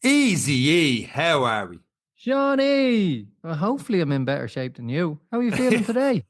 Easy E, how are we? Johnny, well, hopefully I'm in better shape than you. How are you feeling today?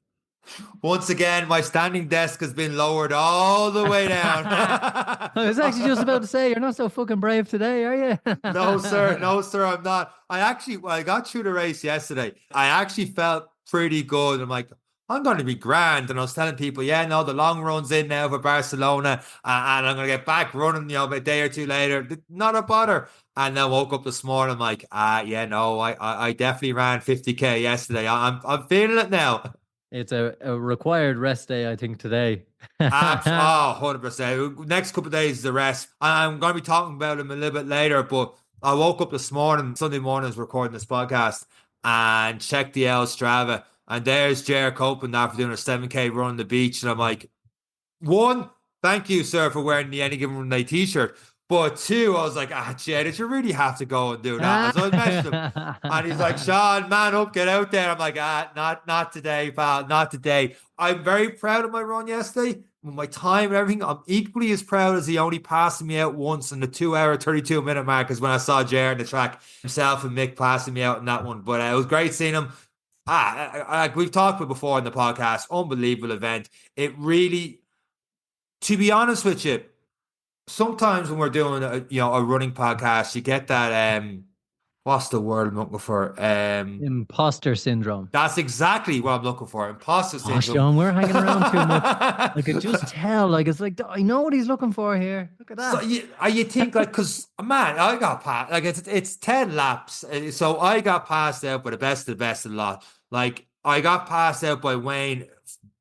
Once again, my standing desk has been lowered all the way down. I was actually just about to say, you're not so fucking brave today, are No, sir. you? No, sir, I'm not. When I got through the race yesterday, I actually felt pretty good. I'm like, I'm going to be grand. And I was telling people, yeah, no, the long run's in now for Barcelona, and I'm going to get back running, a day or two later. Not a bother. And then I woke up this morning, I'm like, yeah, no, I definitely ran 50K yesterday. I'm feeling it now. It's a required rest day, I think, today. Oh, 100%. Next couple of days is the rest. I'm going to be talking about him a little bit later, but I woke up this morning, Sunday morning, is recording this podcast, and checked the L Strava, and there's Jer Copeland after doing a 7K run on the beach, and I'm like, one, thank you, sir, for wearing the Any Given Day t-shirt. But two, I was like, Jay, did you really have to go and do that? And so I messaged him, and he's like, Sean, man up, get out there. I'm like, not today, pal, not today. I'm very proud of my run yesterday. With my time and everything, I'm equally as proud as he only passing me out once in the 2 hour, 32 minute mark is when I saw Jared in the track, himself and Mick passing me out in that one. But it was great seeing him. We've talked about before in the podcast, unbelievable event. It really, to be honest with you, sometimes when we're doing a running podcast, you get that what's the word I'm looking for? Imposter syndrome. That's exactly what I'm looking for. Imposter Oh, syndrome. Sean, we're hanging around too much. I could just tell. Like, it's like, I know what he's looking for here. Look at So that. you think like, because man, I got passed, like it's 10 laps, so I got passed out by the best of the lot. Like I got passed out by Wayne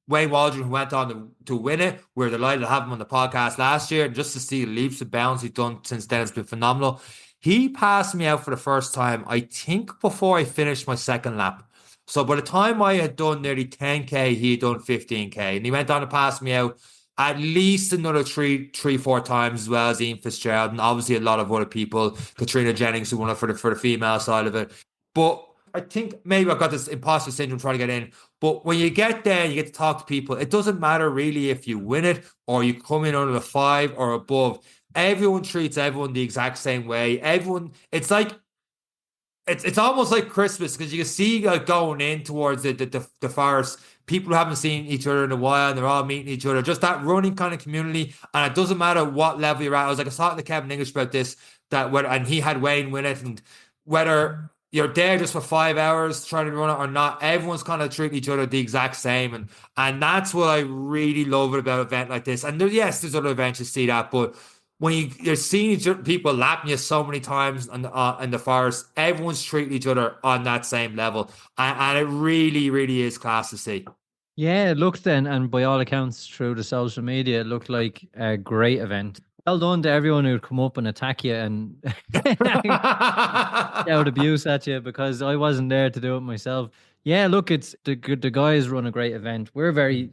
Waldron, who went on to win it. We're delighted to have him on the podcast last year, and just to see the leaps and bounds he's done since then, it's been phenomenal. He passed me out for the first time, I think, before I finished my second lap. So by the time I had done nearly 10K, he had done 15K, and he went on to pass me out at least another four times, as well as Ian Fitzgerald, and obviously a lot of other people. Katrina Jennings, who won it for the female side of it. But I think maybe I've got this imposter syndrome trying to get in. But when you get there and you get to talk to people, it doesn't matter really if you win it or you come in under the five or above. Everyone treats everyone the exact same way. Everyone, it's almost like Christmas, because you can see going in towards the forest, people who haven't seen each other in a while, and they're all meeting each other. Just that running kind of community, and it doesn't matter what level you're at. I was talking to Kevin English about this, and he had Wayne win it, and whether you're there just for 5 hours trying to run it or not, everyone's kind of treating each other the exact same, and that's what I really love about an event like this. And yes, there's other events you see that, but when you're seeing people lapping you so many times in the forest, everyone's treating each other on that same level, and it really, really is class to see. Yeah, it looked then, and by all accounts, through the social media, it looked like a great event. Well done to everyone who'd come up and attack you and shout abuse at you, because I wasn't there to do it myself. Yeah, look, it's the guys run a great event. We're very,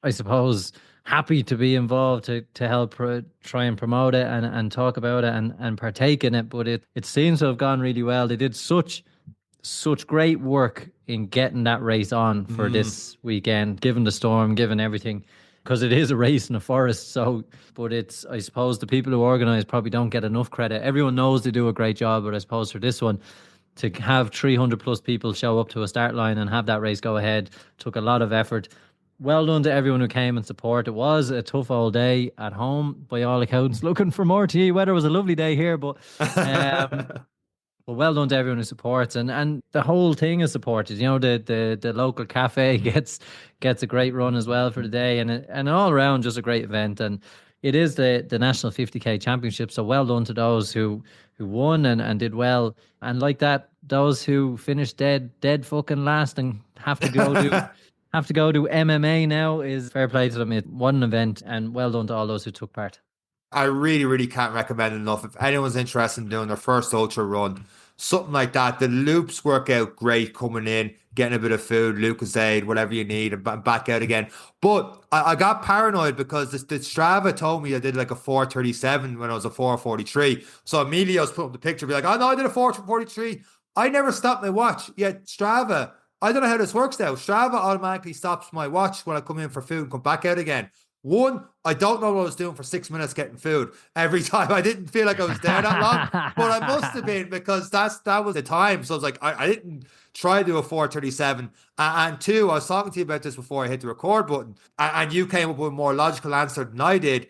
I suppose, happy to be involved to help try and promote it and talk about it and partake in it. But it seems to have gone really well. They did such great work in getting that race on for this weekend, given the storm, given everything, because it is a race in a forest. So, but I suppose the people who organize probably don't get enough credit. Everyone knows they do a great job, but I suppose for this one, to have 300 plus people show up to a start line and have that race go ahead took a lot of effort. Well done to everyone who came and support. It was a tough old day at home, by all accounts. Looking for more tea. Weather was a lovely day here, but well, well done to everyone who supports, and the whole thing is supported. The local cafe gets a great run as well for the day, and all around just a great event. And it is the National 50K Championship, so well done to those who won and did well, and like that, those who finished dead fucking last and have to go do MMA now, is fair play to them. It was an event, and well done to all those who took part. I really, really can't recommend it enough. If anyone's interested in doing their first ultra run, something like that, the loops work out great coming in, getting a bit of food, Lucozade, whatever you need, and back out again. But I got paranoid because the Strava told me I did like a 4:37 when I was a 4:43. So immediately I was putting up the picture, be like, oh no, I did a 4:43. I never stopped my watch. Yet Strava, I don't know how this works now. Strava automatically stops my watch when I come in for food and come back out again. One, I don't know what I was doing for 6 minutes getting food every time. I didn't feel like I was there that long, but I must have been because that was the time. So I was like, I didn't try to do a 4:37. And two, I was talking to you about this before I hit the record button, and you came up with a more logical answer than I did.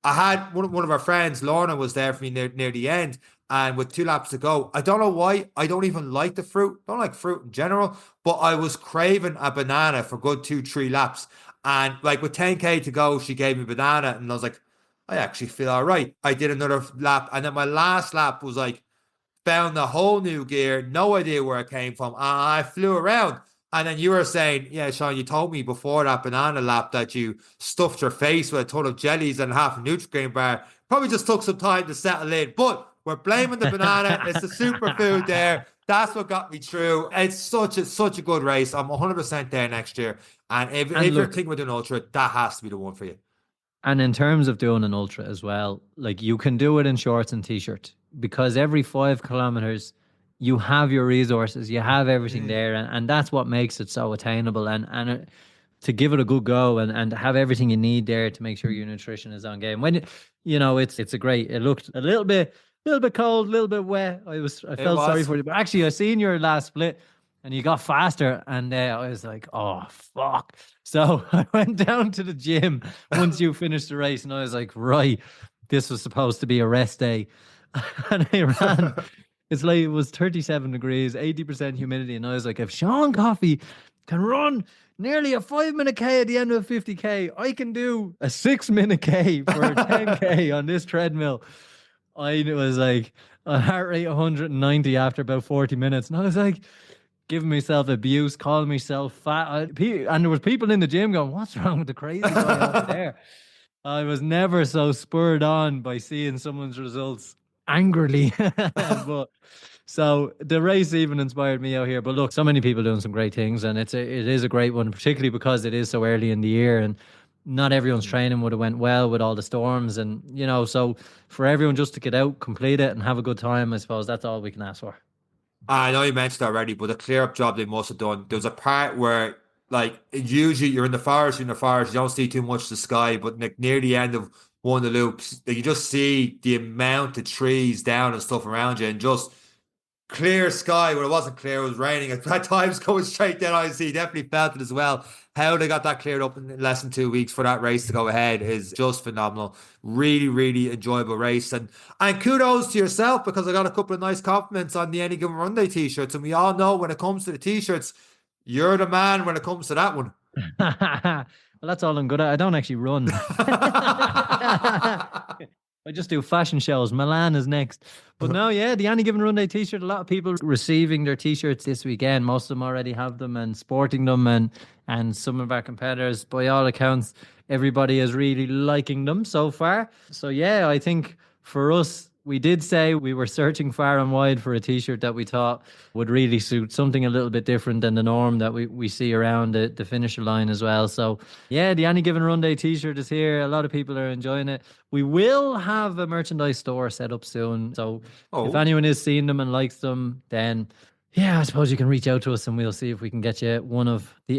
I had one of our friends, Lorna, was there for me near the end, and with 2 laps to go, I don't know why I don't even like the fruit. Don't like fruit in general, but I was craving a banana for good 2-3 laps, and like with 10k to go, she gave me a banana, and I was like, I actually feel all right. I did another lap, and then my last lap was like found a whole new gear, no idea where it came from. I flew around. And then you were saying, yeah, Sean, you told me before that banana lap that you stuffed your face with a ton of jellies and half a Nutri-Grain bar. Probably just took some time to settle in. But we're blaming the banana. It's the superfood there. That's what got me through. It's such a good race. I'm 100% there next year. And if And you're look, thinking with an ultra, that has to be the one for you. and in terms of doing an ultra as well, like you can do it in shorts and t-shirt because every 5 kilometers you have your resources, you have everything Mm. there, and that's what makes it so attainable. And to give it a good go and have everything you need there to make sure your nutrition is on game. When you know it's a great. It looked a little bit cold, a little bit wet. I It felt sorry was. for you, but actually I seen your last split and you got faster, and I was like, oh fuck. So I went down to the gym once you finished the race, and I was like, right, this was supposed to be a rest day, and I ran. It's like it was 37 degrees, 80% humidity, and I was like, if Sean Coffey can run nearly a 5 minute K at the end of a 50K, I can do a 6 minute K for a 10K on this treadmill. I was like a heart rate 190 after about 40 minutes, and I was like giving myself abuse, calling myself fat. And there was people in the gym going, "What's wrong with the crazy guy over there?" I was never so spurred on by seeing someone's results angrily. But so the race even inspired me out here. But look, so many people doing some great things, and it is a great one, particularly because it is so early in the year and not everyone's Mm. training would have went well with all the storms, and so for everyone just to get out, complete it, and have a good time, I suppose that's all we can ask for. I know you mentioned already, but the clear up job they must have done. There was a part where, like, usually you're in the forest, you don't see too much of the sky, but like near the end of one of the loops, like, you just see the amount of trees down and stuff around you, and just clear sky. When it wasn't clear, it was raining. At times going straight down, I see. Definitely felt it as well. How they got that cleared up in less than 2 weeks for that race to go ahead is just phenomenal. Really, really enjoyable race. And kudos to yourself, because I got a couple of nice compliments on the Any Given Run Day t-shirts. And we all know when it comes to the t-shirts, you're the man when it comes to that one. Well, that's all I'm good at. I don't actually run. I just do fashion shows. Milan is next. But no, yeah, the Any Given Run Day t-shirt, a lot of people receiving their t-shirts this weekend. Most of them already have them and sporting them, and some of our competitors, by all accounts, everybody is really liking them so far. So yeah, I think for us, we did say we were searching far and wide for a t-shirt that we thought would really suit something a little bit different than the norm that we see around the finisher line as well. So yeah, the Any Given Run Day t-shirt is here. A lot of people are enjoying it. We will have a merchandise store set up soon. So if Oh. anyone is seeing them and likes them, then yeah, I suppose you can reach out to us and we'll see if we can get you one of the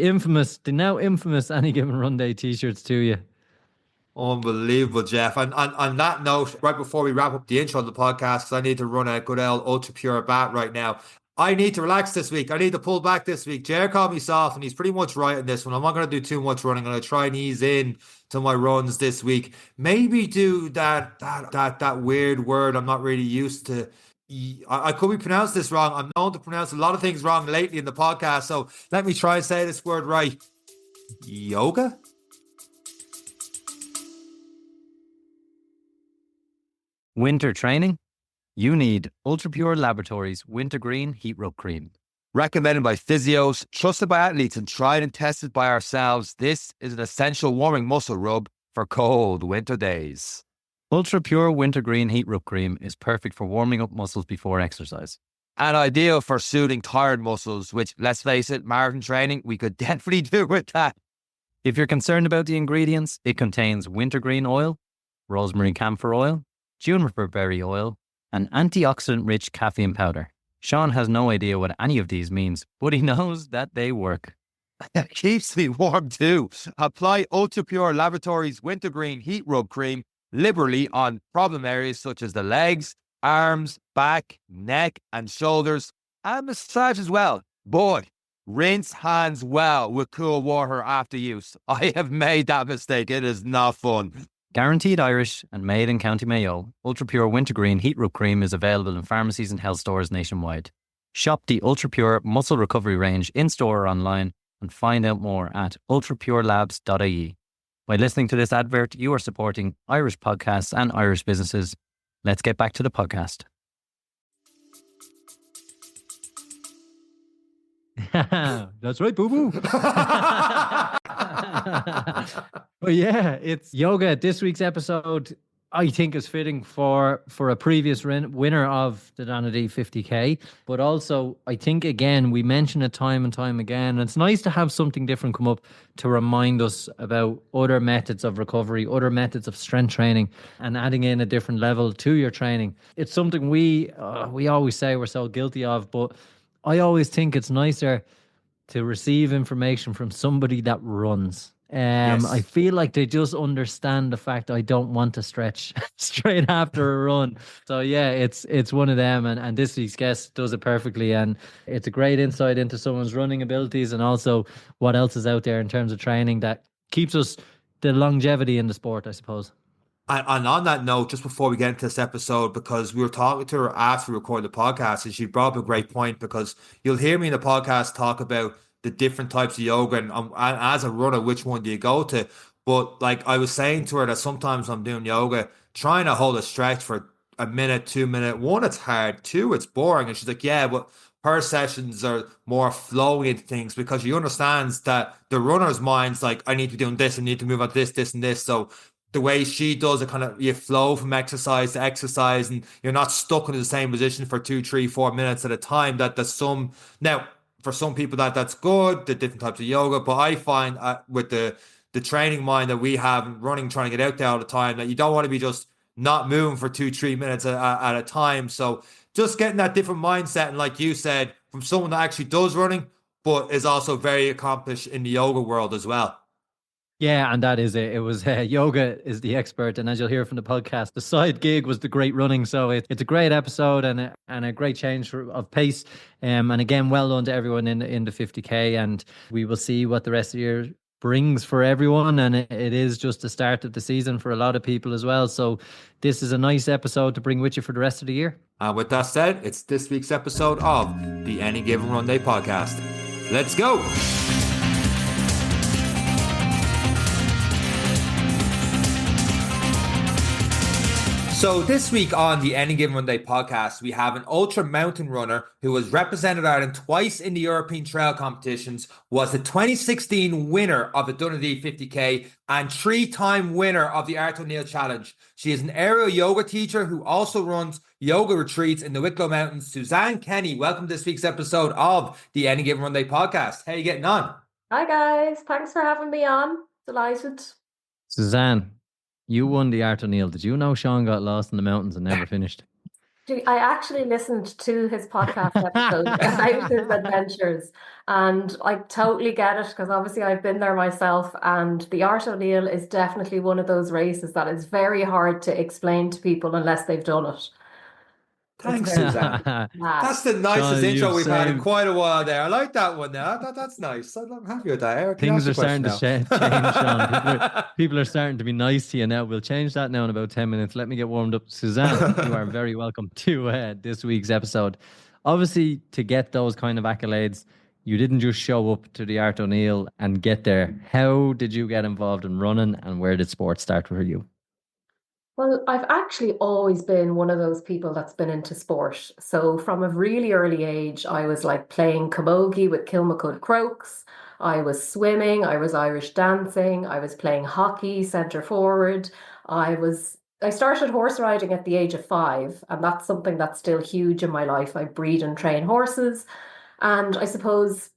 now infamous Any Given Run Day t-shirts to you. Unbelievable, Jeff. And on that note, right before we wrap up the intro of the podcast, because I need to run a good old ultra pure bat right now. I need to relax this week. I need to pull back this week. Jer called me soft, and he's pretty much right on this one. I'm not going to do too much running. I'm going to try and ease in to my runs this week. Maybe do that weird word I'm not really used to. I could be pronounced this wrong. I'm known to pronounce a lot of things wrong lately in the podcast, so let me try and say this word right. Yoga? Winter training? You need Ultra Pure Laboratories Wintergreen Heat Rub Cream. Recommended by physios, trusted by athletes, and tried and tested by ourselves, this is an essential warming muscle rub for cold winter days. Ultra Pure Wintergreen Heat Rub Cream is perfect for warming up muscles before exercise. And ideal for soothing tired muscles, which, let's face it, marathon training, we could definitely do with that. If you're concerned about the ingredients, it contains wintergreen oil, rosemary camphor oil, juniper berry oil, and antioxidant-rich caffeine powder. Sean has no idea what any of these means, but he knows that they work. It keeps me warm too. Apply Ultra Pure Laboratories Wintergreen Heat Rub Cream liberally on problem areas such as the legs, arms, back, neck, and shoulders, and massage as well. Boy, rinse hands well with cool water after use. I have made that mistake. It is not fun. Guaranteed Irish and made in County Mayo, Ultra Pure Wintergreen Heat Rub Cream is available in pharmacies and health stores nationwide. Shop the Ultra Pure Muscle Recovery range in-store or online and find out more at ultrapurelabs.ie. By listening to this advert, you are supporting Irish podcasts and Irish businesses. Let's get back to the podcast. That's right, boo boo. But yeah, it's yoga. This week's episode, I think, is fitting for a previous winner of the Donadea 50K. But also, I think, again, we mention it time and time again. And it's nice to have something different come up to remind us about other methods of recovery, other methods of strength training, and adding in a different level to your training. It's something we always say we're so guilty of, but I always think it's nicer to receive information from somebody that runs. Yes. I feel like they just understand the fact I don't want to stretch straight after a run. So yeah, it's one of them, and this week's guest does it perfectly, and it's a great insight into someone's running abilities and also what else is out there in terms of training that keeps us the longevity in the sport, I suppose. And on that note, just before we get into this episode, because we were talking to her after we recorded the podcast, and she brought up a great point, because you'll hear me in the podcast talk about the different types of yoga, and as a runner, which one do you go to? But like I was saying to her that sometimes I'm doing yoga, trying to hold a stretch for a minute, 2 minutes. One, it's hard. Two, it's boring. And she's like, yeah, but her sessions are more flowing into things because she understands that the runner's mind's like, I need to be doing this, I need to move on to this, and this. So the way she does it, kind of you flow from exercise to exercise, and you're not stuck in the same position for 2, 3, 4 minutes at a time. There's some now for some people that's good, the different types of yoga. But I find with the training mind that we have and running, trying to get out there all the time, that you don't want to be just not moving for 2, 3 minutes at a time. So just getting that different mindset, and like you said, from someone that actually does running, but is also very accomplished in the yoga world as well. Yeah, and that is it. It was yoga is the expert, and as you'll hear from the podcast, the side gig was the great running. So it's a great episode and a great change of pace. And again, well done to everyone in the 50K, and we will see what the rest of the year brings for everyone. And it is just the start of the season for a lot of people as well. So this is a nice episode to bring with you for the rest of the year. And with that said, it's this week's episode of the Any Given Run Day podcast. Let's go. So this week on the Any Given Run Day podcast, we have an ultra mountain runner who has represented Ireland twice in the European trail competitions, was the 2016 winner of the Donadea 50K, and 3-time winner of the Art O'Neill Challenge. She is an aerial yoga teacher who also runs yoga retreats in the Wicklow Mountains. Suzanne Kenny, welcome to this week's episode of the Any Given Run Day podcast. How are you getting on? Hi guys, thanks for having me on. Delighted. Suzanne, you won the Art O'Neill. Did you know Sean got lost in the mountains and never finished? I actually listened to his podcast episode about his adventures, and I totally get it because obviously I've been there myself, and the Art O'Neill is definitely one of those races that is very hard to explain to people unless they've done it. Thanks, Suzanne. That's the nicest intro we've had in quite a while there. I like that one now. That's nice. I'm happy with that. Eric, things are starting to change, Sean. People are starting to be nice to you now. We'll change that now in about 10 minutes. Let me get warmed up. Suzanne, you are very welcome to this week's episode. Obviously, to get those kind of accolades, you didn't just show up to the Art O'Neill and get there. How did you get involved in running, and where did sports start for you? Well, I've actually always been one of those people that's been into sport. So from a really early age, I was like playing camogie with Kilmacud Crokes. I was swimming, I was Irish dancing, I was playing hockey, centre forward. I started horse riding at the age of 5, and that's something that's still huge in my life. I breed and train horses. And I suppose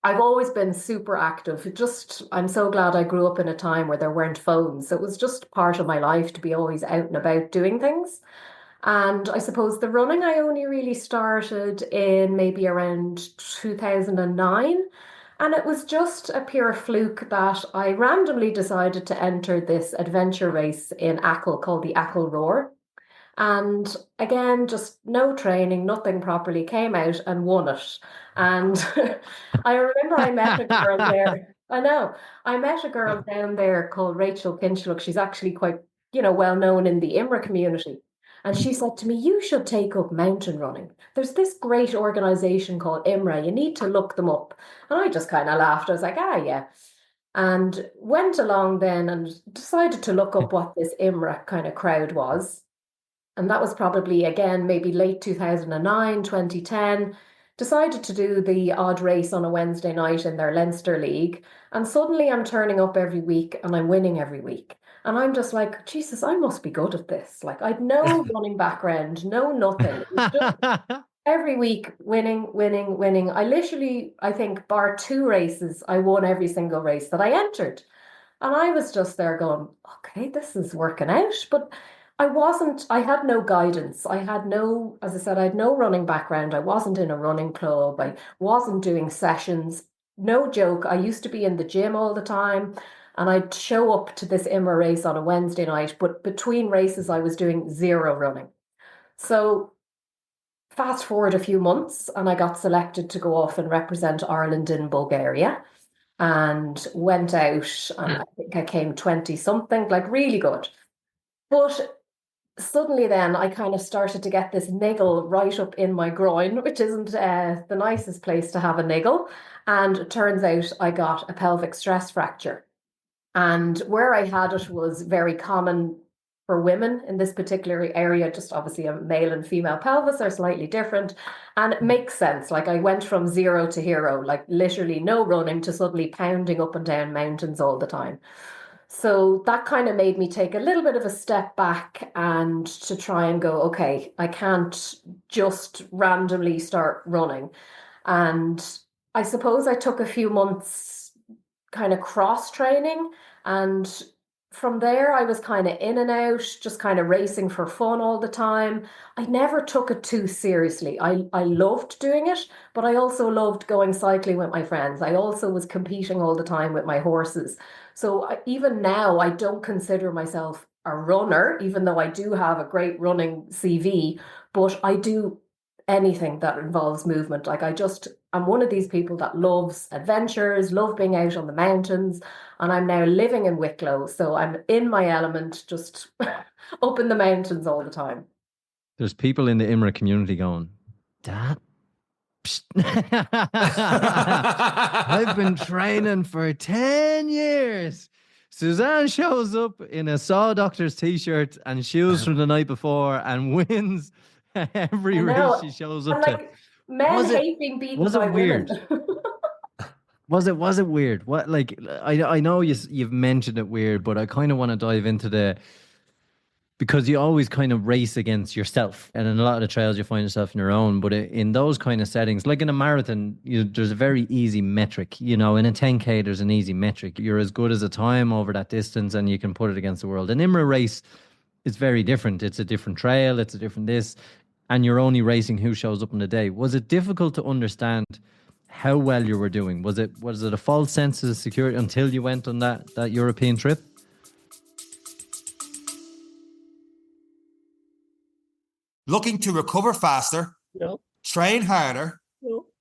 I've always been super active. I'm so glad I grew up in a time where there weren't phones. So it was just part of my life to be always out and about doing things. And I suppose the running I only really started in maybe around 2009. And it was just a pure fluke that I randomly decided to enter this adventure race in Achill called the Achill Roar. And again, just no training, nothing properly, came out and won it. And I remember I met a girl there. I know. I met a girl down there called Rachel Kinchlock. She's actually quite, well known in the IMRA community. And she said to me, you should take up mountain running. There's this great organization called IMRA. You need to look them up. And I just kind of laughed. I was like, yeah. And went along then and decided to look up what this IMRA kind of crowd was. And that was probably, again, maybe late 2009, 2010. Decided to do the odd race on a Wednesday night in their Leinster League. And suddenly I'm turning up every week and I'm winning every week. And I'm just like, Jesus, I must be good at this. Like, I'd no running background, no nothing. It was just every week winning. I think, bar 2 races, I won every single race that I entered. And I was just there going, okay, this is working out. But I had no guidance. As I said, I had no running background. I wasn't in a running club. I wasn't doing sessions. No joke. I used to be in the gym all the time and I'd show up to this IMRA race on a Wednesday night, but between races, I was doing 0 running. So fast forward a few months and I got selected to go off and represent Ireland in Bulgaria and went out and I think I came 20 something, like really good. But suddenly then I kind of started to get this niggle right up in my groin, which isn't the nicest place to have a niggle. And it turns out I got a pelvic stress fracture. And where I had it was very common for women in this particular area. Just obviously a male and female pelvis are slightly different. And it makes sense. Like I went from 0 to hero, like literally no running to suddenly pounding up and down mountains all the time. So that kind of made me take a little bit of a step back and to try and go, okay, I can't just randomly start running. And I suppose I took a few months kind of cross training. And from there, I was kind of in and out, just kind of racing for fun all the time. I never took it too seriously. I loved doing it, but I also loved going cycling with my friends. I also was competing all the time with my horses. So even now, I don't consider myself a runner, even though I do have a great running CV, but I do anything that involves movement. Like I'm one of these people that loves adventures, love being out on the mountains, and I'm now living in Wicklow. So I'm in my element, just up in the mountains all the time. There's people in the IMRA community going, Dad, I've been training for 10 years. Suzanne shows up in a Saw Doctor's t-shirt and shoes from the night before and wins every race she shows up to. Men hate being beaten by women. Was it weird? What, like, I know you've mentioned it weird, but I kind of want to dive into because you always kind of race against yourself. And in a lot of the trails, you find yourself in your own. But in those kind of settings, like in a marathon, there's a very easy metric. In a 10K, there's an easy metric. You're as good as a time over that distance and you can put it against the world. An IMRA race is very different. It's a different trail. It's a different this. And you're only racing who shows up on the day. Was it difficult to understand how well you were doing? Was it a false sense of security until you went on that European trip? Looking to recover faster, train harder,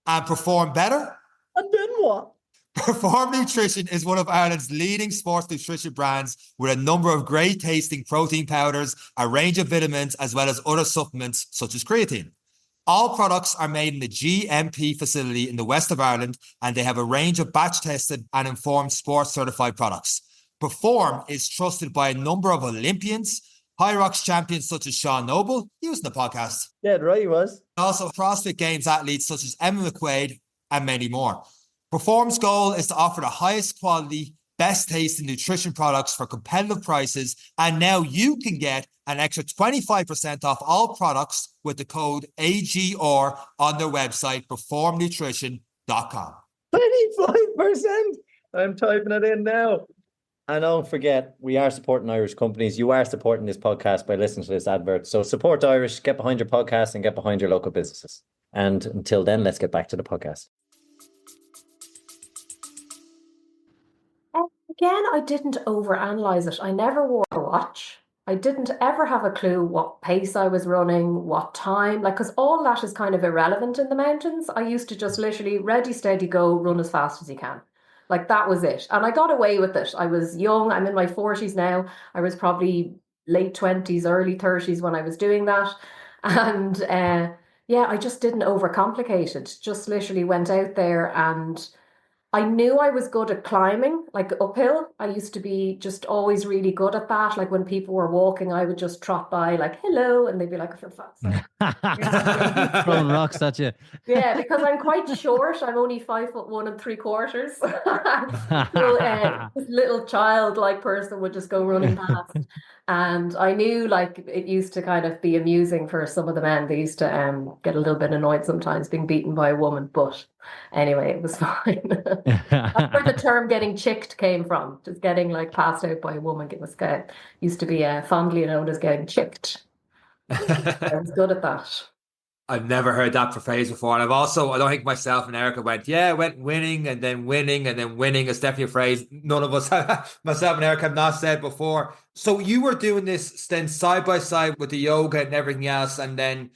and perform better? And then what? Perform Nutrition is one of Ireland's leading sports nutrition brands with a number of great tasting protein powders, a range of vitamins, as well as other supplements such as creatine. All products are made in the GMP facility in the west of Ireland, and they have a range of batch tested and informed sports certified products. Perform is trusted by a number of Olympians, High Rocks champions such as Sean Noble, he was in the podcast. Yeah, right, he was. Also CrossFit Games athletes such as Emma McQuaid and many more. Perform's goal is to offer the highest quality, best tasting nutrition products for competitive prices. And now you can get an extra 25% off all products with the code AGR on their website, performnutrition.com. 25%? I'm typing it in now. And don't forget, we are supporting Irish companies. You are supporting this podcast by listening to this advert. So support Irish, get behind your podcast and get behind your local businesses. And until then, let's get back to the podcast. Again, I didn't overanalyze it. I never wore a watch. I didn't ever have a clue what pace I was running, what time, like, because all that is kind of irrelevant in the mountains. I used to just literally ready, steady, go, run as fast as you can. Like, that was it. And I got away with it. I was young. I'm in my 40s now. I was probably late 20s, early 30s when I was doing that. And yeah, I just didn't overcomplicate it. Just literally went out there, and I knew I was good at climbing, like uphill. I used to be just always really good at that. Like when people were walking, I would just trot by, like, hello, and they'd be like, for fuck's sake. Throwing rocks at you. Yeah, because I'm quite short. I'm only 5'1 3/4. So this little child-like person would just go running past. And I knew, like, it used to kind of be amusing for some of the men. They used to get a little bit annoyed sometimes being beaten by a woman. But anyway, it was fine. That's where the term getting chicked came from. Just getting like passed out by a woman. It was used to be fondly known as getting chicked. I was good at that. I've never heard that phrase before. And I don't think myself and Erica went winning and then winning and then winning. It's definitely a phrase none of us, myself and Erica, have not said before. So you were doing this then side by side with the yoga and everything else. And then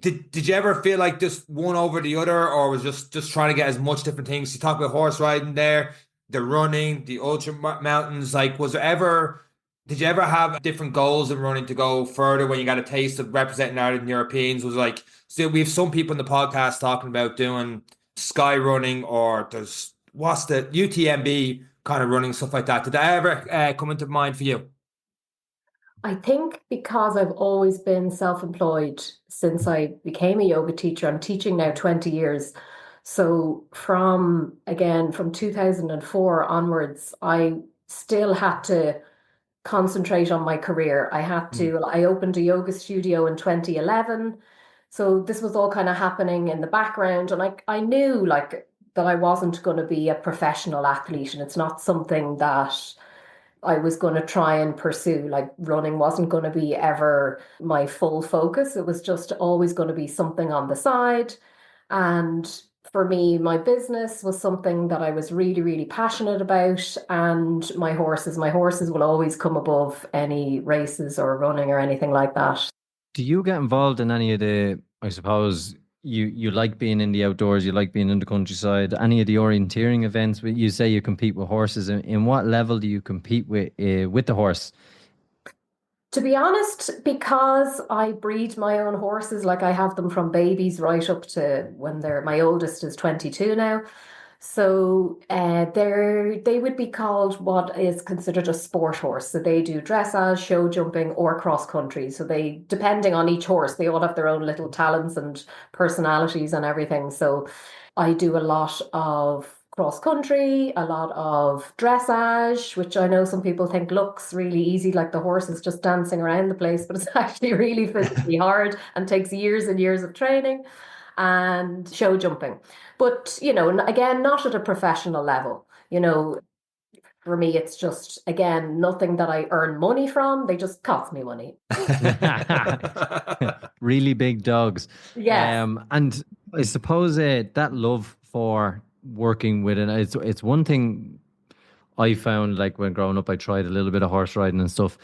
did you ever feel like just one over the other, or was just trying to get as much different things? You talk about horse riding there, the running, the ultra mountains. Like, did you ever have different goals in running to go further when you got a taste of representing Ireland and Europeans? Was like, so we have some people in the podcast talking about doing sky running, or what's the UTMB kind of running, stuff like that. Did that ever come into mind for you? I think because I've always been self-employed since I became a yoga teacher. I'm teaching now 20 years. So from 2004 onwards, I still had to concentrate on my career. I opened a yoga studio in 2011. So this was all kind of happening in the background. And I knew, like, that I wasn't going to be a professional athlete, and it's not something that I was going to try and pursue. Like, running wasn't going to be ever my full focus. It was just always going to be something on the side. And for me, my business was something that I was really, really passionate about. And my horses will always come above any races or running or anything like that. Do you get involved in any of I suppose you like being in the outdoors, you like being in the countryside, any of the orienteering events? You say you compete with horses. In what level do you compete with the horse? To be honest, because I breed my own horses, like I have them from babies right up to when my oldest is 22 now. So they would be called what is considered a sport horse. So they do dressage, show jumping, or cross country. So depending on each horse, they all have their own little talents and personalities and everything. So I do a lot of cross country, a lot of dressage, which I know some people think looks really easy, like the horse is just dancing around the place, but it's actually really physically hard and takes years and years of training. And show jumping. But, again, not at a professional level. For me, it's just, again, nothing that I earn money from. They just cost me money. Really big dogs. Yes. And I suppose that love for working with it, it's one thing I found, like when growing up, I tried a little bit of horse riding and stuff.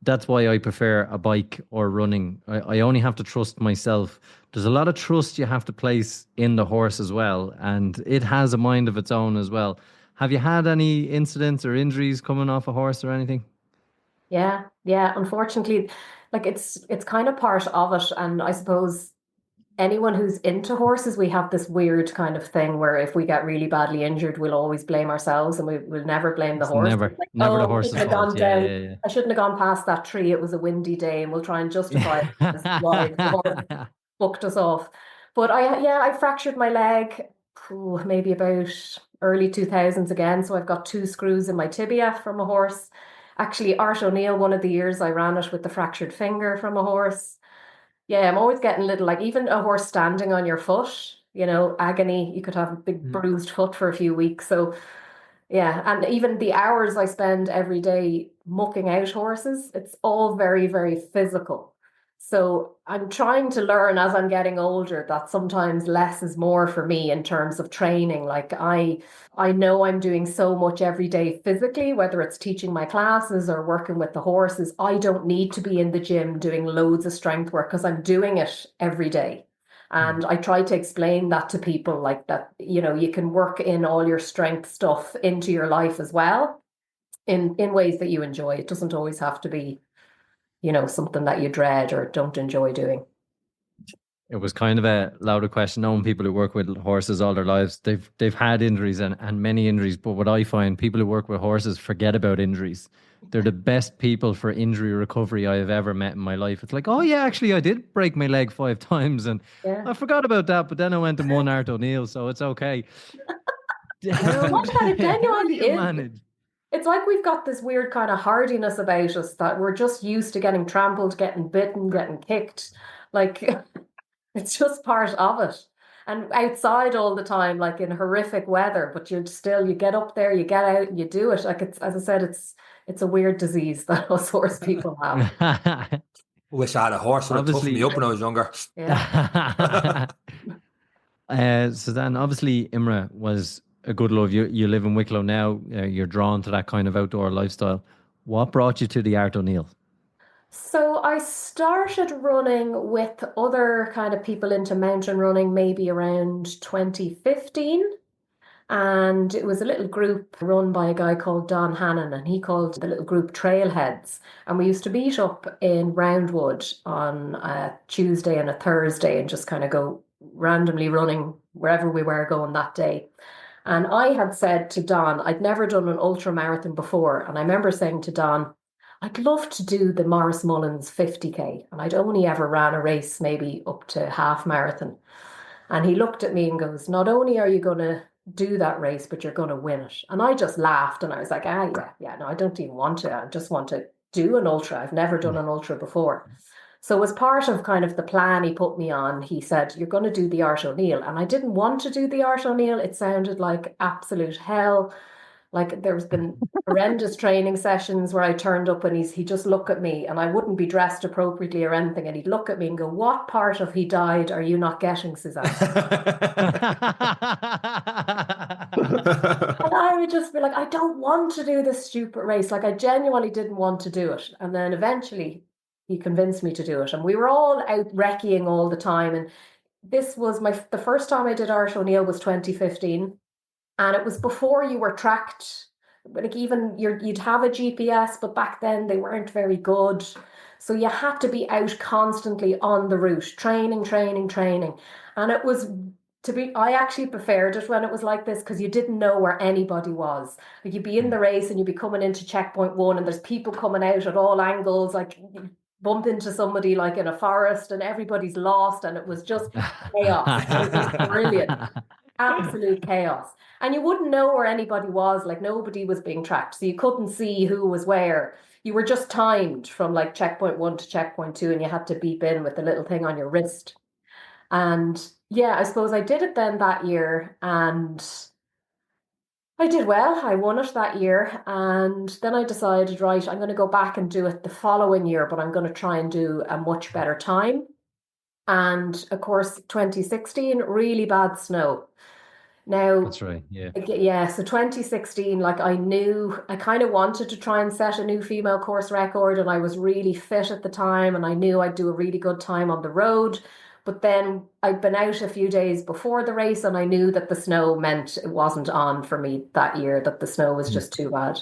That's why I prefer a bike or running. I only have to trust myself. There's a lot of trust you have to place in the horse as well, and it has a mind of its own as well. Have you had any incidents or injuries coming off a horse or anything? Yeah. Unfortunately, like it's kind of part of it. And I suppose anyone who's into horses, we have this weird kind of thing where if we get really badly injured, we'll always blame ourselves, and we'll never blame the horse. Never the I horse's shouldn't have fault. gone down. Yeah. I shouldn't have gone past that tree. It was a windy day, and we'll try and justify it as to why the horse bucked us off. But I fractured my leg maybe about early 2000s again. So I've got 2 screws in my tibia from a horse. Actually, Art O'Neill, one of the years I ran it with the fractured finger from a horse. Yeah, I'm always getting little, like even a horse standing on your foot, agony. You could have a big bruised foot for a few weeks. So yeah, and even the hours I spend every day mucking out horses, it's all very, very physical. So I'm trying to learn as I'm getting older that sometimes less is more for me in terms of training. Like I know I'm doing so much every day physically, whether it's teaching my classes or working with the horses. I don't need to be in the gym doing loads of strength work because I'm doing it every day. And I try to explain that to people like that, you can work in all your strength stuff into your life as well in ways that you enjoy. It doesn't always have to be something that you dread or don't enjoy doing. It was kind of a louder question. Knowing people who work with horses all their lives, they've had injuries and many injuries. But what I find, people who work with horses forget about injuries. They're the best people for injury recovery I have ever met in my life. It's like, oh yeah, actually I did break my leg 5 times and Yeah. I forgot about that. But then I went to one Art O'Neill, so it's okay. How, What that it how do genuinely you is. manage? It's like we've got this weird kind of hardiness about us that we're just used to getting trampled, getting bitten, getting kicked. Like it's just part of it. And outside all the time, like in horrific weather, but you get up there, you get out, and you do it. Like it's, as I said, it's a weird disease that us horse people have. Wish I had a horse would have toughened me Obviously. up when I was younger. Yeah. Suzanne, obviously Imra was a good love. You live in Wicklow now. You're drawn to that kind of outdoor lifestyle. What brought you to the Art O'Neill? So I started running with other kind of people into mountain running maybe around 2015. And it was a little group run by a guy called Don Hannon, and he called the little group Trailheads. And we used to meet up in Roundwood on a Tuesday and a Thursday and just kind of go randomly running wherever we were going that day. And I had said to Don, I'd never done an ultra marathon before. And I remember saying to Don, I'd love to do the Morris Mullins 50K. And I'd only ever ran a race, maybe up to half marathon. And he looked at me and goes, not only are you going to do that race, but you're going to win it. And I just laughed and I was like, yeah, no, I don't even want to. I just want to do an ultra. I've never done an ultra before. So as part of kind of the plan he put me on, he said, you're going to do the Art O'Neill. And I didn't want to do the Art O'Neill. It sounded like absolute hell. Like there's been horrendous training sessions where I turned up and he'd just look at me and I wouldn't be dressed appropriately or anything. And he'd look at me and go, what part of he died are you not getting, Suzanne? And I would just be like, I don't want to do this stupid race. Like I genuinely didn't want to do it. And then eventually he convinced me to do it. And we were all out recceing all the time. And this was the first time I did Art O'Neill was 2015. And it was before you were tracked. Like even you'd have a GPS, but back then they weren't very good. So you had to be out constantly on the route, training. And it was I actually preferred it when it was like this because you didn't know where anybody was. Like you'd be in the race and you'd be coming into checkpoint 1 and there's people coming out at all angles, like you bump into somebody like in a forest and everybody's lost and it was just chaos. It was brilliant. Absolute chaos. And you wouldn't know where anybody was, like nobody was being tracked. So you couldn't see who was where. You were just timed from like checkpoint 1 to checkpoint 2 and you had to beep in with the little thing on your wrist. And yeah, I suppose I did it then that year and I did well. I won it that year. And then I decided, right, I'm going to go back and do it the following year, but I'm going to try and do a much better time. And of course, 2016, really bad snow. Now, That's right. Yeah. yeah, so 2016, like I knew I kind of wanted to try and set a new female course record, and I was really fit at the time, and I knew I'd do a really good time on the road. But then I'd been out a few days before the race, and I knew that the snow meant it wasn't on for me that year, that the snow was just too bad.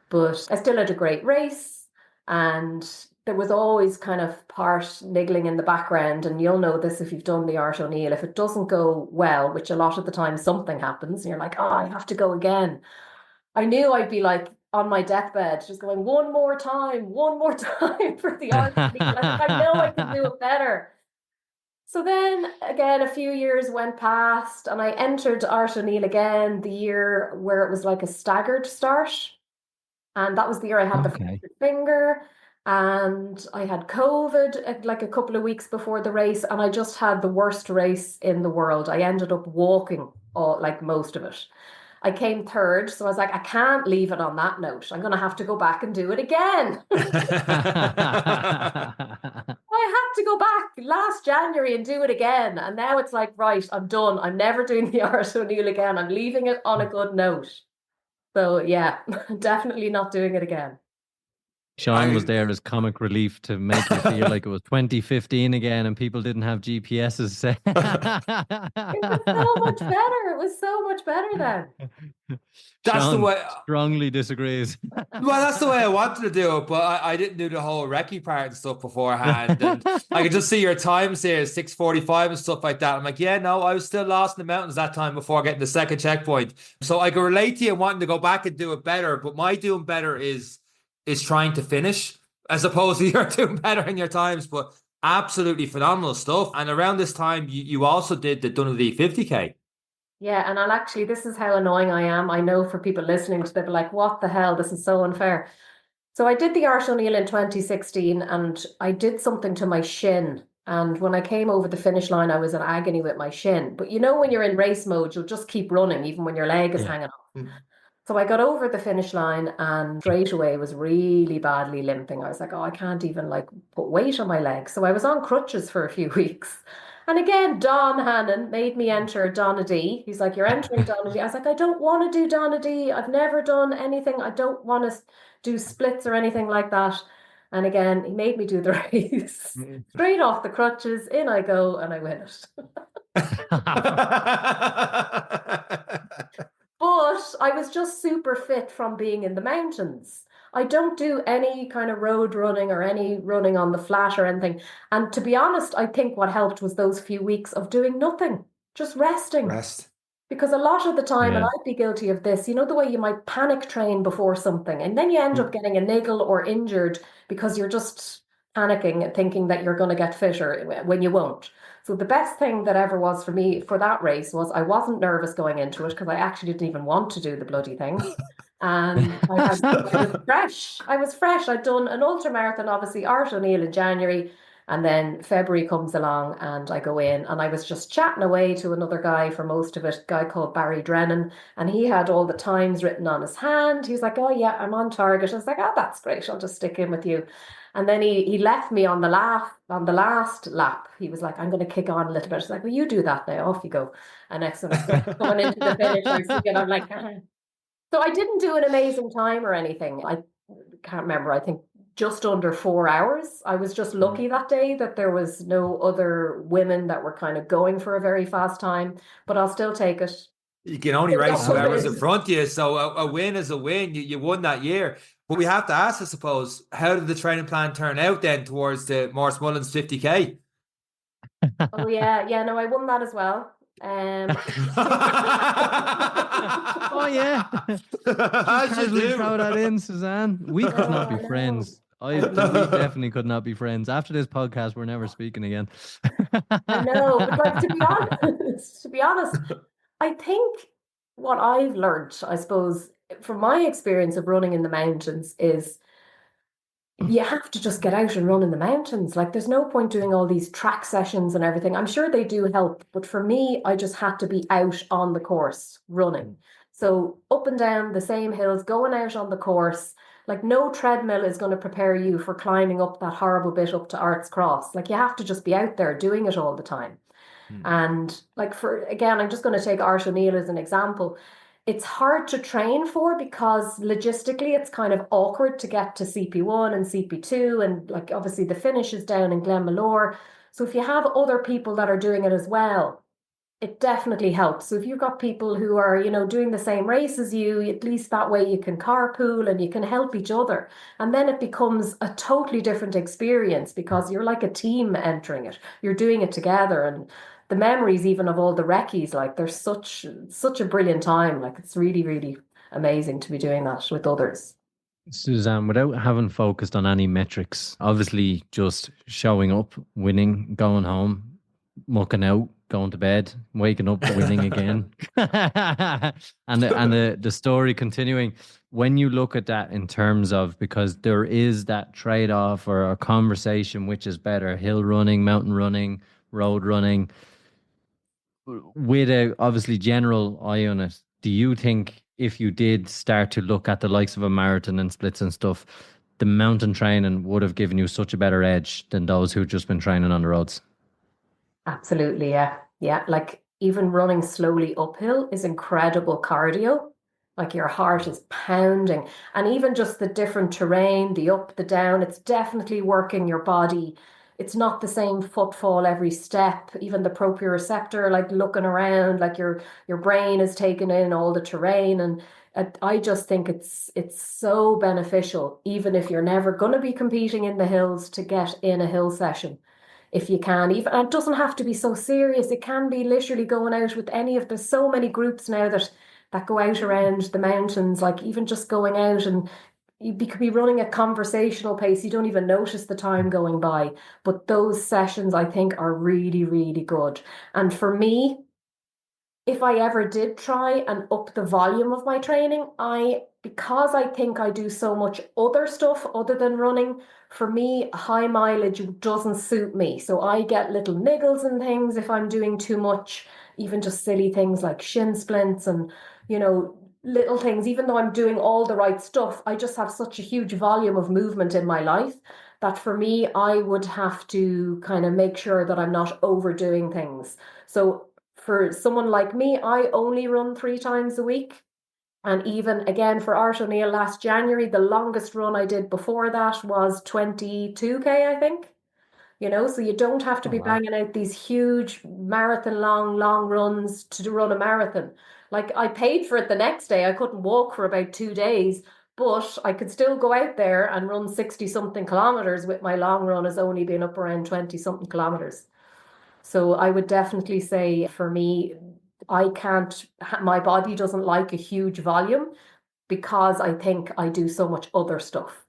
But I still had a great race, and there was always kind of part niggling in the background. And you'll know this if you've done the Art O'Neill. If it doesn't go well, which a lot of the time something happens, and you're like, oh, I have to go again. I knew I'd be like on my deathbed, just going, one more time for the Art O'Neill. I know I can do it better. So then again, a few years went past and I entered Art O'Neill again the year where it was like a staggered start. And that was the year I had the fractured finger and I had COVID like a couple of weeks before the race. And I just had the worst race in the world. I ended up walking like most of it. I came third. So I was like, I can't leave it on that note. I'm going to have to go back and do it again. I had to go back last January and do it again. And now it's like, right, I'm done. I'm never doing the Irish O'Neill again. I'm leaving it on a good note. So yeah, definitely not doing it again. Sean was there as comic relief to make you feel like it was 2015 again and people didn't have GPSs. It was so much better. It was so much better then. That's the Sean way. strongly disagrees. Well, that's the way I wanted to do it, but I didn't do the whole recce part and stuff beforehand. And I could just see your times here, 6:45 and stuff like that. I'm like, yeah, no, I was still lost in the mountains that time before getting the second checkpoint. So I can relate to you wanting to go back and do it better, but my doing better is trying to finish as opposed to you're doing better in your times. But absolutely phenomenal stuff. And around this time, you also did the Donadea 50K. Yeah, and this is how annoying I am. I know for people listening to, they'll be like, what the hell? This is so unfair. So I did the Irish O'Neill in 2016 and I did something to my shin. And when I came over the finish line, I was in agony with my shin. But you know, when you're in race mode, you'll just keep running, even when your leg is hanging off. So I got over the finish line and straight away was really badly limping. I was like, oh, I can't even like put weight on my legs. So I was on crutches for a few weeks. And again, Don Hannon made me enter Donadea. He's like, you're entering Donadea. I was like, I don't want to do Donadea. I've never done anything. I don't want to do splits or anything like that. And again, he made me do the race. Straight off the crutches, in I go, and I win it. But I was just super fit from being in the mountains. I don't do any kind of road running or any running on the flat or anything. And to be honest, I think what helped was those few weeks of doing nothing, just resting. Rest. Because a lot of the time, Yeah. and I'd be guilty of this, you know, the way you might panic train before something, and then you end up getting a niggle or injured because you're just panicking and thinking that you're going to get fitter when you won't. So the best thing that ever was for me for that race was I wasn't nervous going into it because I actually didn't even want to do the bloody thing. And I was fresh. I was fresh. I'd done an ultra marathon, obviously, Irish O'Neill in January. And then February comes along and I go in and I was just chatting away to another guy for most of it, a guy called Barry Drennan. And he had all the times written on his hand. He was like, oh yeah, I'm on target. I was like, oh, that's great. I'll just stick in with you. And then he left me on the last lap. He was like, I'm going to kick on a little bit. I was like, well, you do that now. Off you go. And next time I was going into the finish, I was thinking, I'm like, So I didn't do an amazing time or anything. I can't remember. I think just under 4 hours. I was just lucky that day that there was no other women that were kind of going for a very fast time, but I'll still take it. You can only race whoever's in front of you. So a win is a win. You won that year. But we have to ask, I suppose, how did the training plan turn out then towards the Morris Mullins 50K? Oh yeah, no, I won that as well. Oh yeah. Casually throw that in, Suzanne. We could not be friends. We definitely could not be friends. After this podcast, we're never speaking again. I know, but like to be honest, I think what I've learned, I suppose, from my experience of running in the mountains is you have to just get out and run in the mountains. Like there's no point doing all these track sessions and everything. I'm sure they do help, but for me, I just had to be out on the course running. So up and down the same hills, going out on the course. Like no treadmill is going to prepare you for climbing up that horrible bit up to Arts Cross. Like you have to just be out there doing it all the time. And like I'm just going to take Irish O'Neill as an example. It's hard to train for because logistically it's kind of awkward to get to CP1 and CP2 and like obviously the finish is down in Glenmalure. So if you have other people that are doing it as well, it definitely helps. So if you've got people who are, doing the same race as you, at least that way you can carpool and you can help each other. And then it becomes a totally different experience because you're like a team entering it. You're doing it together, and the memories even of all the recce's, like there's such a brilliant time. Like it's really, really amazing to be doing that with others. Suzanne, without having focused on any metrics, obviously just showing up, winning, going home, mucking out, going to bed, waking up, winning again, and the story continuing. When you look at that in terms of, because there is that trade-off or a conversation, which is better, hill running, mountain running, road running, with a obviously general eye on it, do you think if you did start to look at the likes of a marathon and splits and stuff, the mountain training would have given you such a better edge than those who've just been training on the roads. Absolutely, yeah. Yeah, like even running slowly uphill is incredible cardio. Like your heart is pounding. And even just the different terrain, the up, the down, it's definitely working your body. It's not the same footfall every step, even the proprioceptor, like looking around, like your brain is taking in all the terrain. And I just think it's so beneficial, even if you're never going to be competing in the hills, to get in a hill session if you can. Even, and it doesn't have to be so serious. It can be literally going out with any of, there's so many groups now that go out around the mountains, like even just going out, and could be running at conversational pace. You don't even notice the time going by. But those sessions, I think, are really, really good. And for me, if I ever did try and up the volume of my training, because I think I do so much other stuff other than running, for me, high mileage doesn't suit me. So I get little niggles and things if I'm doing too much, even just silly things like shin splints and, little things. Even though I'm doing all the right stuff, I just have such a huge volume of movement in my life that for me, I would have to kind of make sure that I'm not overdoing things. So for someone like me, I only run 3 times a week. And even again for Art O'Neill last January, the longest run I did before that was 22K, I think. So you don't have to Oh, be wow. banging out these huge marathon long runs to run a marathon. Like I paid for it the next day. I couldn't walk for about 2 days, but I could still go out there and run 60 something kilometers with my long run has only been up around 20 something kilometers. So I would definitely say for me, my body doesn't like a huge volume because I think I do so much other stuff.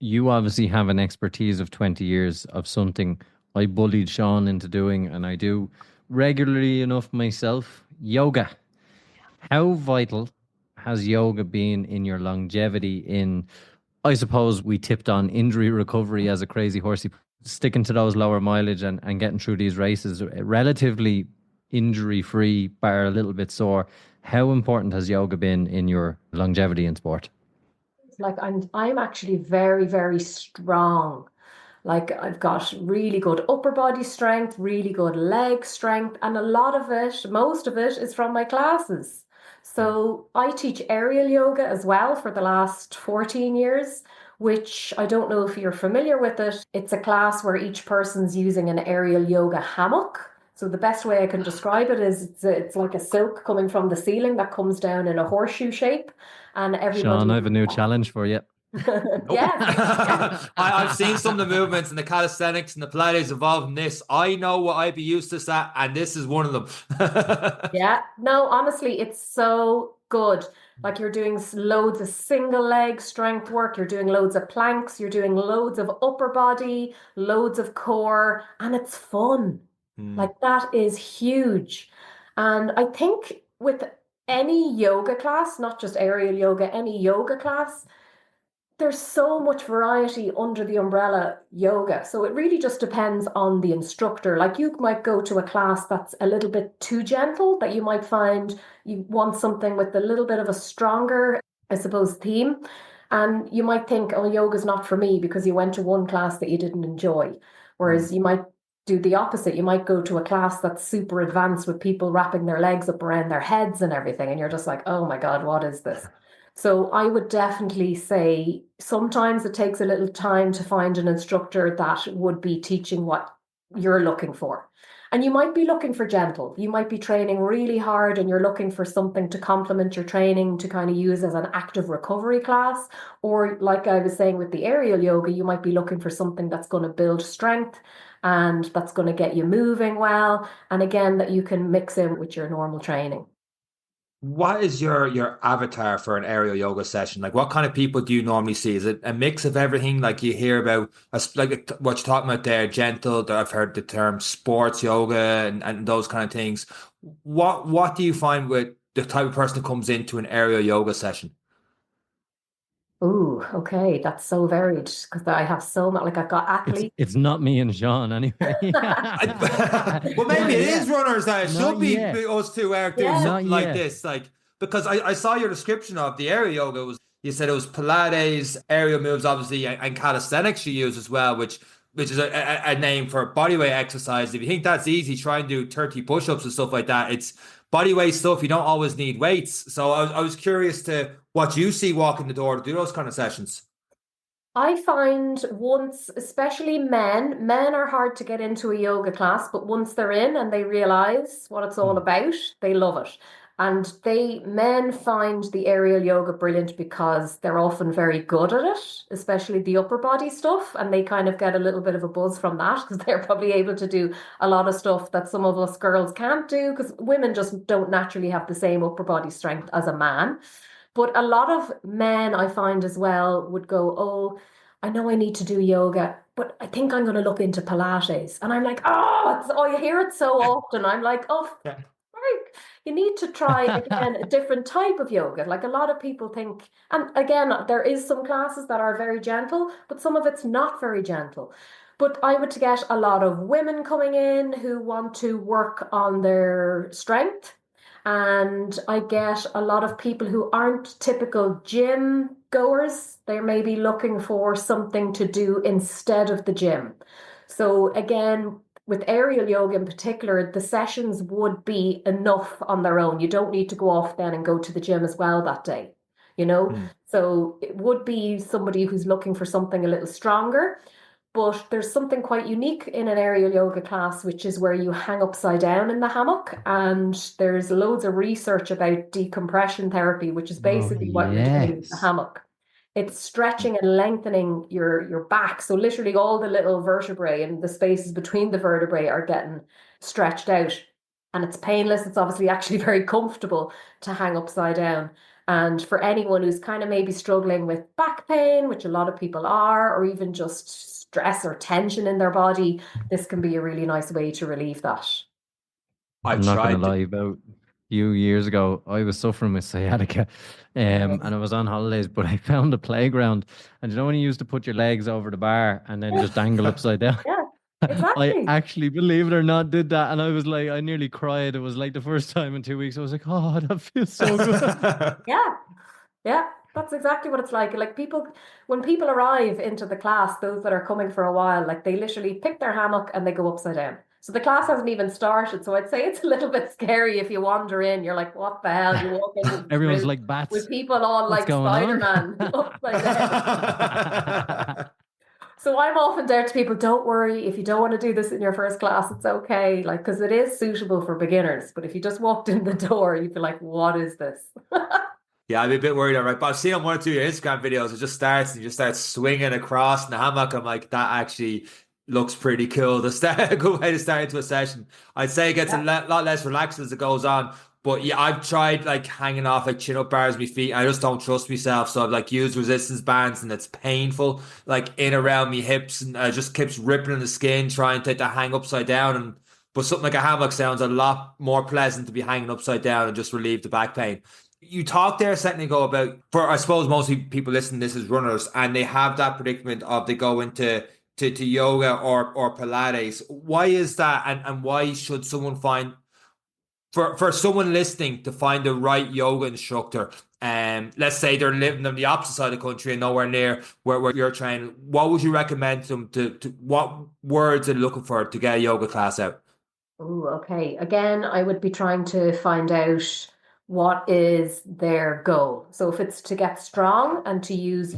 You obviously have an expertise of 20 years of something I bullied Sean into doing, and I do regularly enough myself. Yoga. How vital has yoga been in your longevity in, I suppose we tipped on injury recovery as a crazy horsey, sticking to those lower mileage and getting through these races relatively injury free, bar a little bit sore. How important has yoga been in your longevity in sport? Like I'm actually very, very strong. Like I've got really good upper body strength, really good leg strength, and a lot of it, most of it is from my classes. So I teach aerial yoga as well for the last 14 years, which I don't know if you're familiar with it. It's a class where each person's using an aerial yoga hammock. So the best way I can describe it is it's like a silk coming from the ceiling that comes down in a horseshoe shape, and Sean, I everybody, have a new challenge for you. yes. I've seen some of the movements and the calisthenics and the Pilates involved in this. I know what I'd be used to that, and this is one of them. Yeah, no, honestly, it's so good. Like you're doing loads of single leg strength work, you're doing loads of planks, you're doing loads of upper body, loads of core, and it's fun. Like that is huge. And I think with any yoga class, not just aerial yoga, any yoga class, there's so much variety under the umbrella yoga. So it really just depends on the instructor. Like you might go to a class that's a little bit too gentle, that you might find you want something with a little bit of a stronger, I suppose, theme. And you might think, oh, yoga's not for me because you went to one class that you didn't enjoy. Whereas you might do the opposite. You might go to a class that's super advanced with people wrapping their legs up around their heads and everything. And you're just like, oh my God, what is this? So I would definitely say sometimes it takes a little time to find an instructor that would be teaching what you're looking for. And you might be looking for gentle. You might be training really hard and you're looking for something to complement your training to kind of use as an active recovery class. Or like I was saying with the aerial yoga, you might be looking for something that's going to build strength and that's going to get you moving well. And again, that you can mix in with your normal training. What is your avatar for an aerial yoga session? Like, what kind of people do you normally see? Is it a mix of everything? Like you hear about, like what you're talking about there, gentle. I've heard the term sports yoga and those kind of things. What do you find with the type of person that comes into an aerial yoga session? Ooh, okay, that's so varied because I have so much. Like I've got It's athletes. it's not me and Sean anyway. Well, maybe Not it yet. is runners that it should Not be yet. us two out doing Yeah. Not something like yet. this. Like, because I saw your description of the aerial yoga was You said it was Pilates, aerial moves, obviously, and calisthenics you use as well, which is a name for bodyweight exercise. If you think that's easy, try and do 30 push-ups and stuff like that. It's bodyweight stuff. You don't always need weights. So I was curious to what you see walking the door to do those kind of sessions. I find once, especially men are hard to get into a yoga class, but once they're in and they realize what it's all about, they love it. And men find the aerial yoga brilliant because they're often very good at it, especially the upper body stuff. And they kind of get a little bit of a buzz from that because they're probably able to do a lot of stuff that some of us girls can't do because women just don't naturally have the same upper body strength as a man. But a lot of men I find as well would go, oh, I know I need to do yoga, but I think I'm going to look into Pilates. And I'm like, oh, you hear it so often. I'm like, oh, Yeah. right. You need to try again a different type of yoga. Like a lot of people think, and again, there is some classes that are very gentle, but some of it's not very gentle. But I would get a lot of women coming in who want to work on their strength. And I get a lot of people who aren't typical gym goers. They're maybe looking for something to do instead of the gym. So again, with aerial yoga in particular, the sessions would be enough on their own. You don't need to go off then and go to the gym as well that day, you know? So it would be somebody who's looking for something a little stronger. But there's something quite unique in an aerial yoga class, which is where you hang upside down in the hammock. And there's loads of research about decompression therapy, which is basically what you're doing in the hammock. It's stretching and lengthening your back. So literally all the little vertebrae and the spaces between the vertebrae are getting stretched out. And it's painless. It's obviously actually very comfortable to hang upside down. And for anyone who's kind of maybe struggling with back pain, which a lot of people are, or even just stress or tension in their body, this can be a really nice way to relieve that. I'm not going to lie, about a few years ago, I was suffering with sciatica and I was on holidays, but I found a playground. And you know when you used to put your legs over the bar and then just dangle upside down? Yeah, exactly. I actually, believe it or not, did that. And I was like, I nearly cried. It was like the first time in 2 weeks. I was like, oh, that feels so good. Yeah, that's exactly what it's like. Like people, when people arrive into the class, those that are coming for a while, like they literally pick their hammock and they go upside down. So the class hasn't even started. So I'd say it's a little bit scary if you wander in. You're like, what the hell? You walk into Everyone's like bats. with people all What's like going on? Spider-Man upside down. So I'm often there to people, don't worry, if you don't want to do this in your first class, it's okay. Like, because it is suitable for beginners. But if you just walked in the door, you'd be like, what is this? Yeah, I'd be a bit worried, all right. But I've seen on one or two of your Instagram videos, it just starts and you just start swinging across in the hammock. I'm like, that actually looks pretty cool. A good way to start into a session. I'd say it gets a lot less relaxed as it goes on. But yeah, I've tried like hanging off like chin up bars with my feet. I just don't trust myself. So I've like used resistance bands and it's painful, like in around my hips, and I just keeps ripping in the skin, trying to hang upside down. And but something like a hammock sounds a lot more pleasant to be hanging upside down and just relieve the back pain. You talked there a second ago about, for I suppose mostly people listening to this as runners, and they have that predicament of they go into to yoga or Pilates. Why is that, and why should someone find, for someone listening to find the right yoga instructor, let's say they're living on the opposite side of the country and nowhere near where you're training, what would you recommend to them to what words are they looking for to get a yoga class out? Oh, okay. Again, I would be trying to find out what is their goal. So if it's to get strong and to use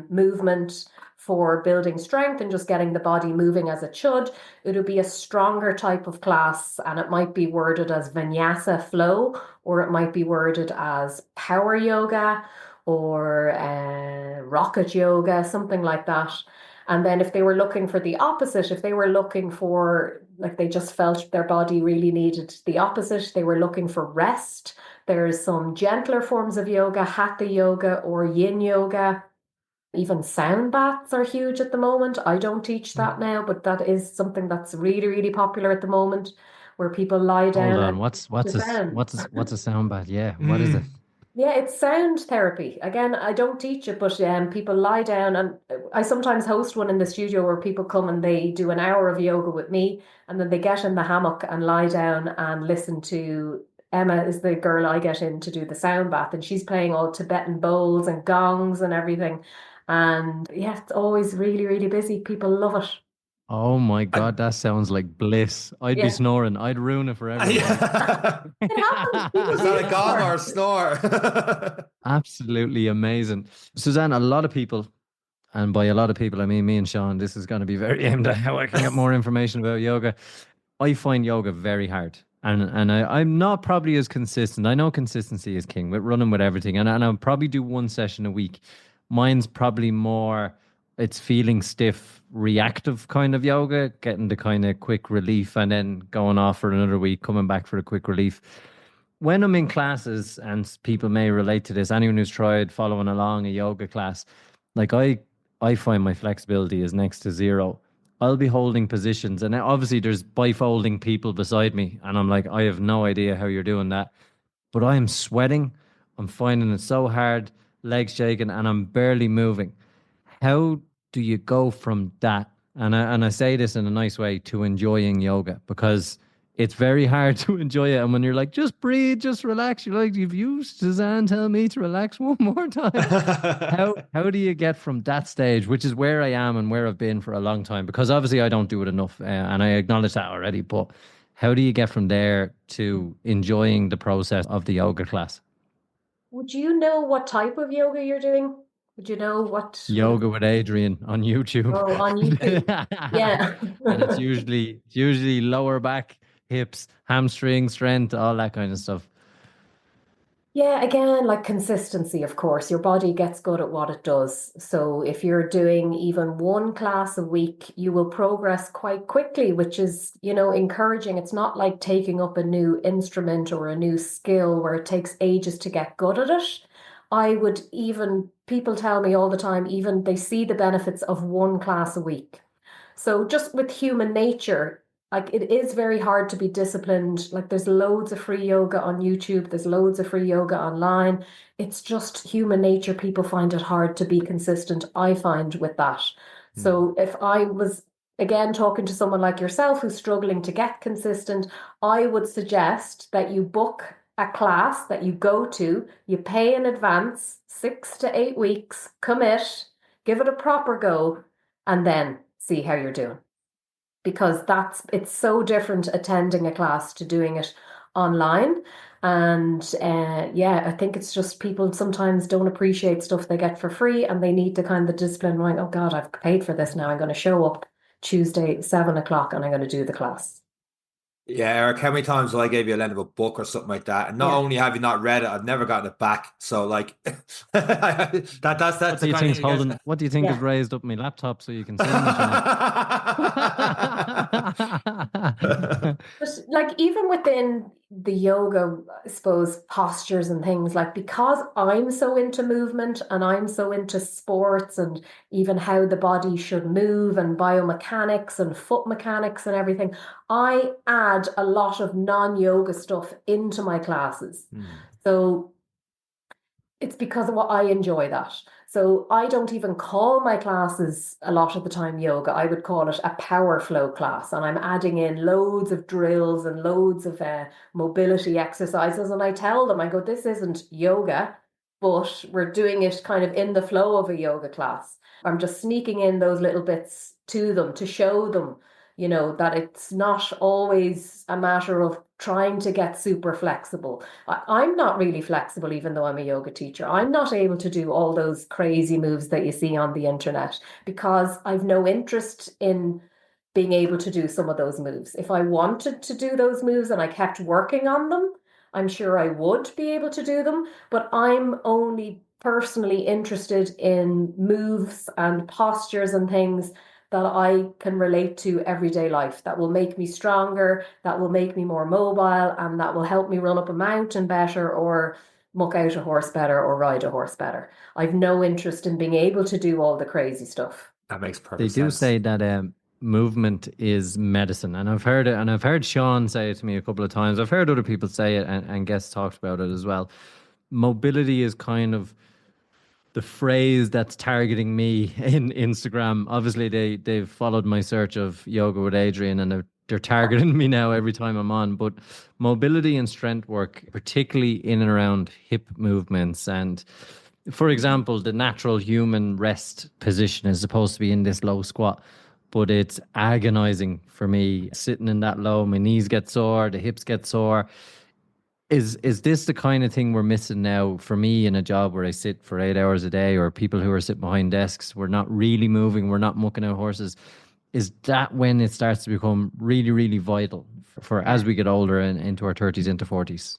movement for building strength and just getting the body moving as it should, it would be a stronger type of class, and it might be worded as vinyasa flow, or it might be worded as power yoga or rocket yoga, something like that. And then if they were looking for the opposite, if they were looking for, like they just felt their body really needed the opposite, they were looking for rest, there's some gentler forms of yoga, hatha yoga or yin yoga. Even sound baths are huge at the moment. I don't teach that now, but that is something that's really, really popular at the moment, where people lie down. Hold on, and what's a sound bath? Yeah, what is it? Yeah, it's sound therapy. Again, I don't teach it, but people lie down, and I sometimes host one in the studio where people come and they do an hour of yoga with me, and then they get in the hammock and lie down and listen to Emma is the girl I get in to do the sound bath, and she's playing all Tibetan bowls and gongs and everything. And yeah, it's always really, really busy. People love it. Oh my I, God, that sounds like bliss. I'd be Yeah, snoring. I'd ruin it for everyone. yeah. it happens. People Was do that a it gong more. or a snore? Absolutely amazing. Suzanne, a lot of people, and by a lot of people, I mean me and Sean, this is going to be very aimed at how I can get more information about yoga. I find yoga very hard. I'm not probably as consistent. I know consistency is king with running with everything. And I'll probably do one session a week. Mine's probably more, it's feeling stiff, reactive kind of yoga, getting the kind of quick relief and then going off for another week, coming back for a quick relief. When I'm in classes, and people may relate to this, anyone who's tried following along a yoga class, like I find my flexibility is next to zero. I'll be holding positions, and obviously there's bifolding people beside me, and I'm like, I have no idea how you're doing that, but I am sweating. I'm finding it so hard, legs shaking, and I'm barely moving. How do you go from that? And I say this in a nice way, to enjoying yoga, because it's very hard to enjoy it. And when you're like, just breathe, just relax, you're like, you've used Suzanne tell me to relax one more time. How do you get from that stage, which is where I am and where I've been for a long time? Because obviously I don't do it enough, and I acknowledge that already. But how do you get from there to enjoying the process of the yoga class? Would you know what type of yoga you're doing? Would you know what would it Yoga with Adrian on YouTube. go on YouTube? Yeah. And it's usually lower back, hips, hamstring strength, all that kind of stuff. Yeah, again, like consistency, of course. Your body gets good at what it does. So if you're doing even one class a week, you will progress quite quickly, which is, encouraging. It's not like taking up a new instrument or a new skill where it takes ages to get good at it. People tell me all the time, even they see the benefits of one class a week. So just with human nature, like it is very hard to be disciplined. Like there's loads of free yoga on YouTube, there's loads of free yoga online. It's just human nature. People find it hard to be consistent, I find, with that. Hmm. So if I was again talking to someone like yourself who's struggling to get consistent, I would suggest that you book a class that you go to, you pay in advance, 6 to 8 weeks, commit, give it a proper go, and then see how you're doing, because it's so different attending a class to doing it online. And yeah, I think it's just people sometimes don't appreciate stuff they get for free, and they need to kind of discipline, right? Oh God, I've paid for this now. I'm going to show up Tuesday, 7 o'clock, and I'm going to do the class. Yeah, Eric, how many times will I give you a lend of a book or something like that? And not Yeah. only have you not read it, I've never gotten it back. So like that's What do the you kind of think's thing I guess. holding? What do you think is Yeah. raised up my laptop so you can see me, Sean? But like even within the yoga, I suppose, postures and things, like because I'm so into movement and I'm so into sports and even how the body should move and biomechanics and foot mechanics and everything, I add a lot of non-yoga stuff into my classes. So it's because of what I enjoy that. So I don't even call my classes a lot of the time yoga. I would call it a power flow class. And I'm adding in loads of drills and loads of mobility exercises. And I tell them, I go, this isn't yoga, but we're doing it kind of in the flow of a yoga class. I'm just sneaking in those little bits to them to show them, that it's not always a matter of trying to get super flexible. I'm not really flexible, even though I'm a yoga teacher. I'm not able to do all those crazy moves that you see on the internet because I've no interest in being able to do some of those moves. If I wanted to do those moves and I kept working on them, I'm sure I would be able to do them, but I'm only personally interested in moves and postures and things that I can relate to everyday life, that will make me stronger, that will make me more mobile, and that will help me run up a mountain better or muck out a horse better or ride a horse better. I've no interest in being able to do all the crazy stuff. That makes They perfect do sense. say that movement is medicine, and I've heard it, and I've heard Sean say it to me a couple of times. I've heard other people say it, and guests talked about it as well. Mobility is kind of the phrase that's targeting me in Instagram. Obviously, they've followed my search of yoga with Adrian, and they're targeting me now every time I'm on. But mobility and strength work, particularly in and around hip movements, and for example, the natural human rest position is supposed to be in this low squat, but it's agonizing for me sitting in that low. My knees get sore, the hips get sore. Is this the kind of thing we're missing now for me in a job where I sit for 8 hours a day, or people who are sitting behind desks? We're not really moving, we're not mucking out horses. Is that when it starts to become really, really vital for as we get older and into our 30s, into 40s?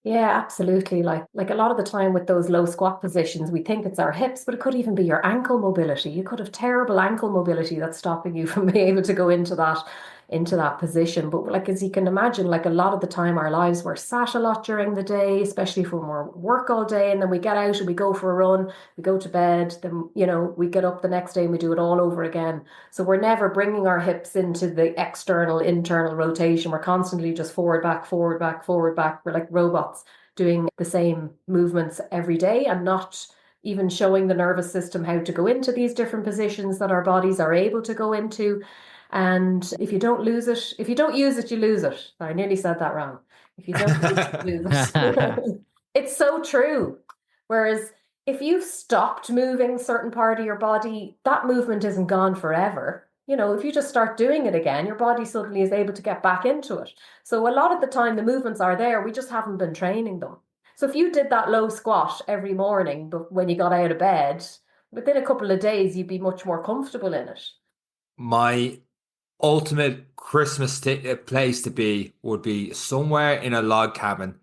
Yeah, absolutely. Like a lot of the time with those low squat positions, we think it's our hips, but it could even be your ankle mobility. You could have terrible ankle mobility that's stopping you from being able to go into that position. But like as you can imagine, like a lot of the time our lives we're sat a lot during the day, especially if we're work all day, and then we get out and we go for a run, we go to bed, then we get up the next day and we do it all over again. So we're never bringing our hips into the external, internal rotation. We're constantly just forward, back, forward, back, forward, back. We're like robots doing the same movements every day and not even showing the nervous system how to go into these different positions that our bodies are able to go into. And if you don't use it, you lose it. I nearly said that wrong. If you don't use it, you lose it. It's so true. Whereas if you've stopped moving a certain part of your body, that movement isn't gone forever. If you just start doing it again, your body suddenly is able to get back into it. So a lot of the time, the movements are there. We just haven't been training them. So if you did that low squat every morning, but when you got out of bed, within a couple of days, you'd be much more comfortable in it. My ultimate Christmas place to be would be somewhere in a log cabin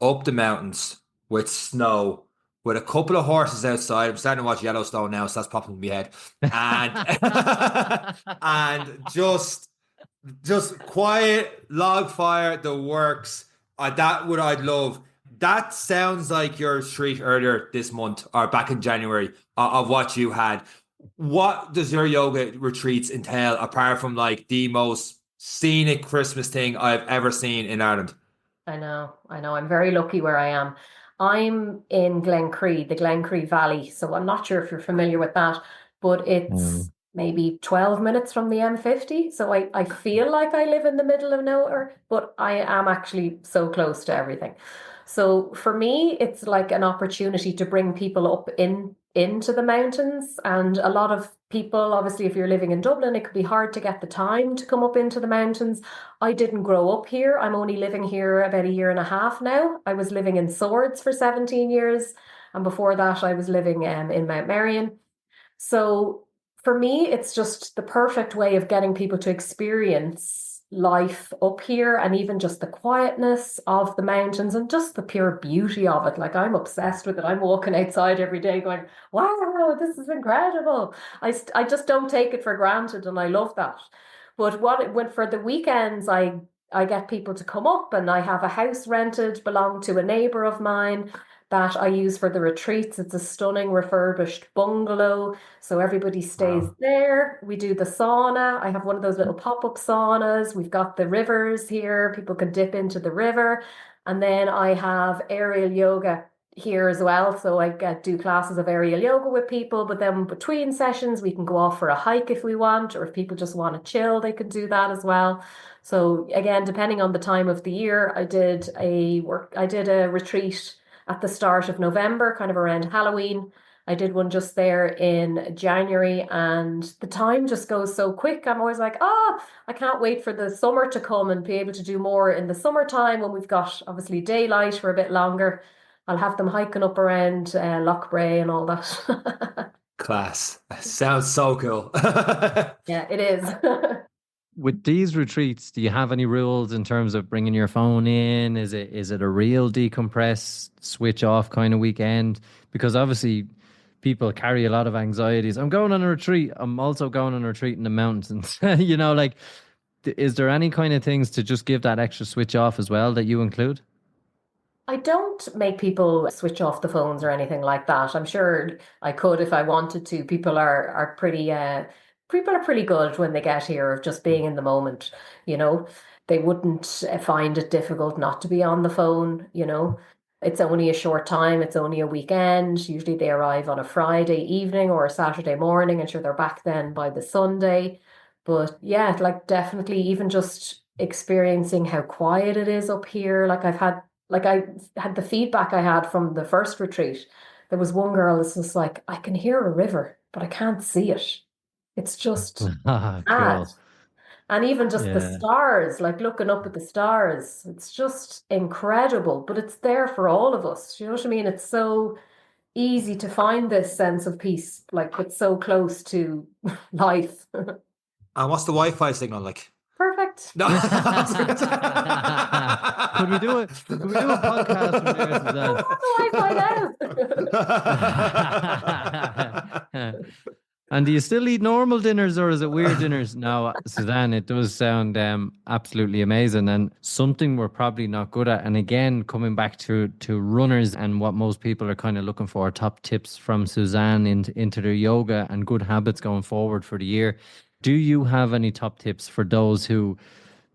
up the mountains with snow, with a couple of horses outside. I'm starting to watch Yellowstone now, so that's popping in my head. And and just quiet log fire, the works. That would I'd love. That sounds like your treat earlier this month or back in January of what you had. What does your yoga retreats entail apart from like the most scenic Christmas thing I've ever seen in Ireland? I know. I'm very lucky where I am. I'm in Glencree, the Glencree Valley. So I'm not sure if you're familiar with that, but it's maybe 12 minutes from the M50. So I feel like I live in the middle of nowhere, but I am actually so close to everything. So for me, it's like an opportunity to bring people up into the mountains. And a lot of people, obviously, if you're living in Dublin, it could be hard to get the time to come up into the mountains. I didn't grow up here. I'm only living here about a year and a half now. I was living in Swords for 17 years. And before that, I was living in Mount Merion. So for me, it's just the perfect way of getting people to experience life up here and even just the quietness of the mountains and just the pure beauty of it. Like I'm obsessed with it. I'm walking outside every day going, wow, this is incredible. I just don't take it for granted and I love that. But when for the weekends, I get people to come up and I have a house rented, belonged to a neighbor of mine that I use for the retreats. It's a stunning refurbished bungalow. So everybody stays there. We do the sauna. I have one of those little pop-up saunas. We've got the rivers here. People can dip into the river. And then I have aerial yoga here as well. So I do classes of aerial yoga with people, but then between sessions, we can go off for a hike if we want, or if people just want to chill, they can do that as well. So again, depending on the time of the year, I did a retreat at the start of November, kind of around Halloween. I did one just there in January, and the time just goes so quick. I'm always like, I can't wait for the summer to come and be able to do more in the summertime when we've got obviously daylight for a bit longer. I'll have them hiking up around Lochbray and all that. Class. Sounds so cool. Yeah, it is. With these retreats, do you have any rules in terms of bringing your phone in? Is it a real decompress, switch off kind of weekend? Because obviously people carry a lot of anxieties. I'm going on a retreat. I'm also going on a retreat in the mountains. Like, is there any kind of things to just give that extra switch off as well that you include? I don't make people switch off the phones or anything like that. I'm sure I could if I wanted to. People are pretty good when they get here of just being in the moment, you know. They wouldn't find it difficult not to be on the phone. It's only a short time, it's only a weekend. Usually they arrive on a Friday evening or a Saturday morning, and sure they're back then by the Sunday. But yeah, like definitely even just experiencing how quiet it is up here. I had the feedback I had from the first retreat. There was one girl that's just like, I can hear a river, but I can't see it. It's just mad. Cool. And even just the Yeah. stars, like looking up at the stars, it's just incredible. But it's there for all of us. You know what I mean? It's so easy to find this sense of peace, like it's so close to life. And what's the Wi-Fi signal like? Perfect. No. Could we do it? Could we do a podcast from there, Suzanne? How do I find out? And do you still eat normal dinners or is it weird dinners? No, Suzanne, it does sound absolutely amazing and something we're probably not good at. And again, coming back to runners and what most people are kind of looking for, top tips from Suzanne into their yoga and good habits going forward for the year. Do you have any top tips for those who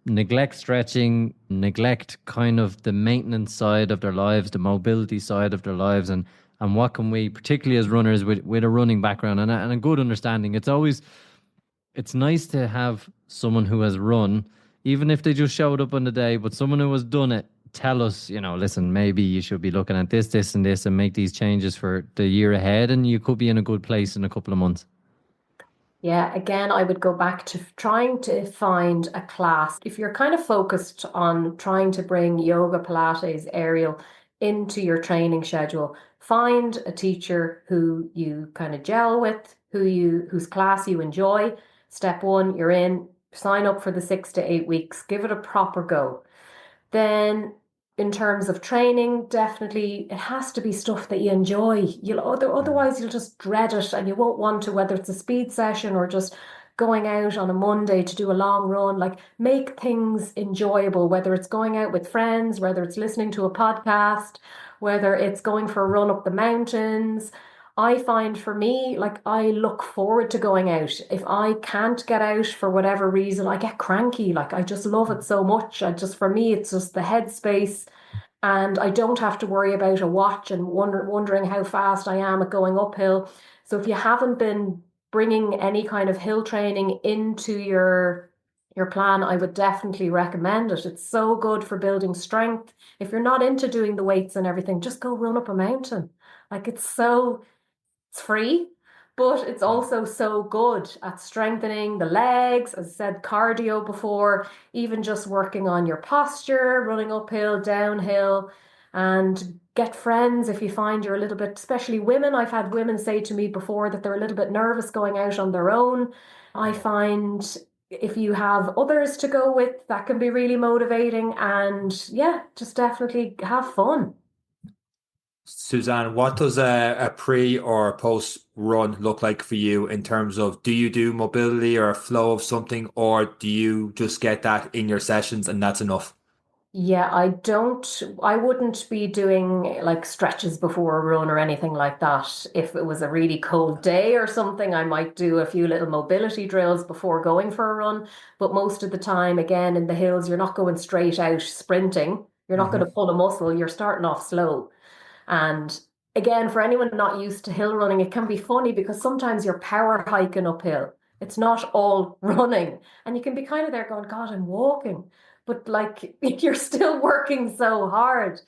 neglect stretching, neglect kind of the maintenance side of their lives, the mobility side of their lives, and what can we, particularly as runners with a running background and a good understanding, it's nice to have someone who has run, even if they just showed up on the day, but someone who has done it, tell us, listen, maybe you should be looking at this, and this, and make these changes for the year ahead, and you could be in a good place in a couple of months. Yeah, again, I would go back to trying to find a class. If you're kind of focused on trying to bring yoga, Pilates, aerial into your training schedule, find a teacher who you kind of gel with, whose class you enjoy. Step one, you're in, sign up for the 6 to 8 weeks, give it a proper go. Then in terms of training, definitely it has to be stuff that you enjoy. Otherwise you'll just dread it and you won't want to, whether it's a speed session or just going out on a Monday to do a long run. Like, make things enjoyable, whether it's going out with friends, whether it's listening to a podcast, whether it's going for a run up the mountains. I find for me, like, I look forward to going out. If I can't get out for whatever reason, I get cranky. Like, I just love it so much. For me, it's just the headspace, and I don't have to worry about a watch and wondering how fast I am at going uphill. So if you haven't been bringing any kind of hill training into your plan, I would definitely recommend it. It's so good for building strength. If you're not into doing the weights and everything, just go run up a mountain. Like, it's free, but it's also so good at strengthening the legs. As I said, cardio before, even just working on your posture, running uphill, downhill, and get friends if you find you're a little bit, especially women. I've had women say to me before that they're a little bit nervous going out on their own. I find if you have others to go with, that can be really motivating, and yeah, just definitely have fun. Suzanne, what does a pre or post run look like for you in terms of, do you do mobility or a flow of something, or do you just get that in your sessions and that's enough? Yeah, I wouldn't be doing like stretches before a run or anything like that. If it was a really cold day or something, I might do a few little mobility drills before going for a run. But most of the time, again, in the hills, you're not going straight out sprinting. You're not going to pull a muscle. You're starting off slow. And again, for anyone not used to hill running, it can be funny because sometimes you're power hiking uphill. It's not all running. And you can be kind of there going, God, I'm walking. But like, you're still working so hard.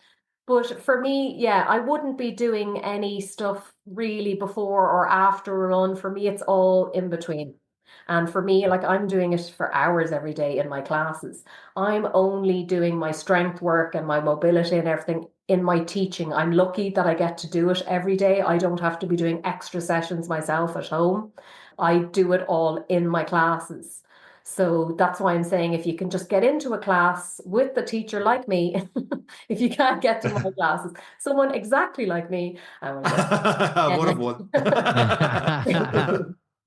But for me, yeah, I wouldn't be doing any stuff really before or after a run. For me, it's all in between. And for me, like, I'm doing it for hours every day in my classes. I'm only doing my strength work and my mobility and everything in my teaching. I'm lucky that I get to do it every day. I don't have to be doing extra sessions myself at home. I do it all in my classes. So that's why I'm saying, if you can just get into a class with the teacher like me, if you can't get to my classes, someone exactly like me, I will One of one.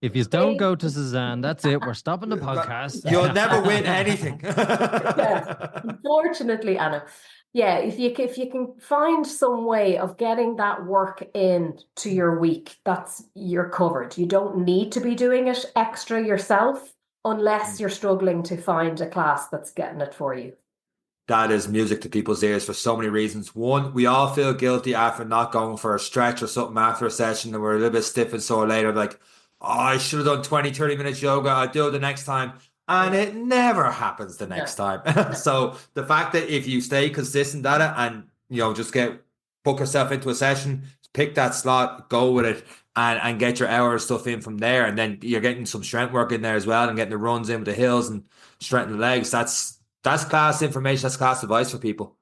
If you don't go to Suzanne, that's it. We're stopping the podcast. You'll never win anything. Yes, unfortunately, Anna. Yeah, if you can find some way of getting that work in to your week, you're covered. You don't need to be doing it extra yourself unless you're struggling to find a class that's getting it for you. That is music to people's ears for so many reasons. One, we all feel guilty after not going for a stretch or something after a session, and we're a little bit stiff and sore later, like, oh, I should have done 20, 30 minutes yoga. I'll do it the next time. and it never happens the next time. So the fact that if you stay consistent at it and just book yourself into a session, pick that slot, go with it, and get your hour of stuff in from there, and then you're getting some strength work in there as well, and getting the runs in with the hills and strengthening the legs. That's class information. That's class advice for people.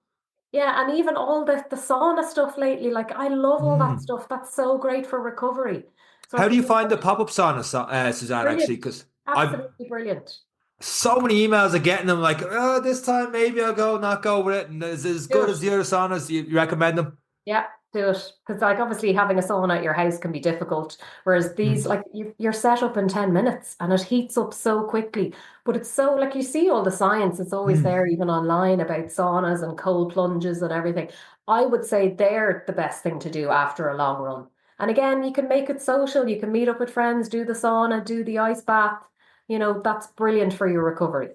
Yeah, and even all the sauna stuff lately, like I love all that stuff. That's so great for recovery. So How I've do you been find the pop-up sauna, Suzanne, actually? brilliant, Because I've absolutely brilliant. so many emails of getting them like, oh, this time maybe I'll go, not go with it. And is it as Do good it. as the other saunas? You recommend them? Yeah, do it. Because like obviously having a sauna at your house can be difficult. Whereas these, like you're set up in 10 minutes and it heats up so quickly. But it's so like you see all the science, it's always there even online about saunas and cold plunges and everything. I would say they're the best thing to do after a long run. And again, you can make it social. You can meet up with friends, do the sauna, do the ice bath. That's brilliant for your recovery.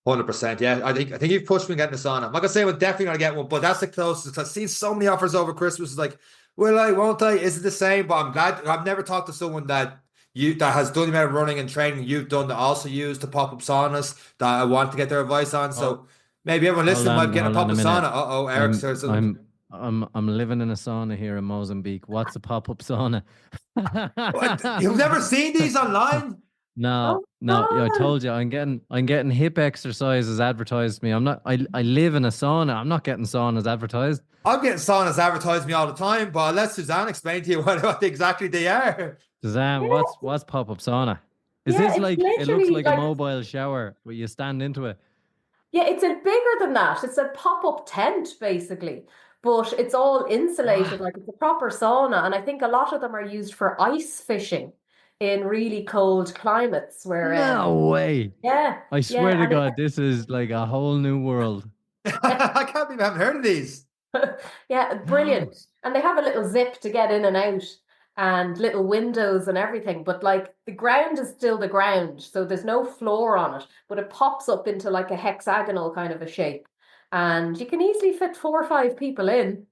100%. Yeah, I think you've pushed me getting the sauna. I'm not gonna say I'm definitely gonna get one, but that's the closest. I've seen so many offers over Christmas. It's like, will I? Won't I? Is it the same? But I'm glad. I've never talked to someone that has done the amount of running and training you've done that also use the pop up saunas that I want to get their advice on. So maybe everyone listening might get a pop up sauna. Eric's heard something. I'm living in a sauna here in Mozambique. What's a pop-up sauna? What? You've never seen these online? No, Oh, yeah, I God. told you I'm getting hip exercises advertised to me. I live in a sauna. I'm not getting saunas advertised. I'm getting saunas advertised to me all the time, but I'll let Suzanne explain to you what exactly they are. Suzanne, Yeah. what's pop-up sauna? Is Yeah, this it's like it looks literally like a like mobile shower where you stand into it? yeah, it's a bigger than that. It's a pop-up tent, basically. But it's all insulated, like it's a proper sauna. And I think a lot of them are used for ice fishing in really cold climates where No way. yeah, I swear yeah, to and God, this is like a whole new world. I can't believe I haven't heard of these. yeah, brilliant. And they have a little zip to get in and out and little windows and everything. But like the ground is still the ground. So there's no floor on it, but it pops up into like a hexagonal kind of a shape. And you can easily fit 4 or 5 people in.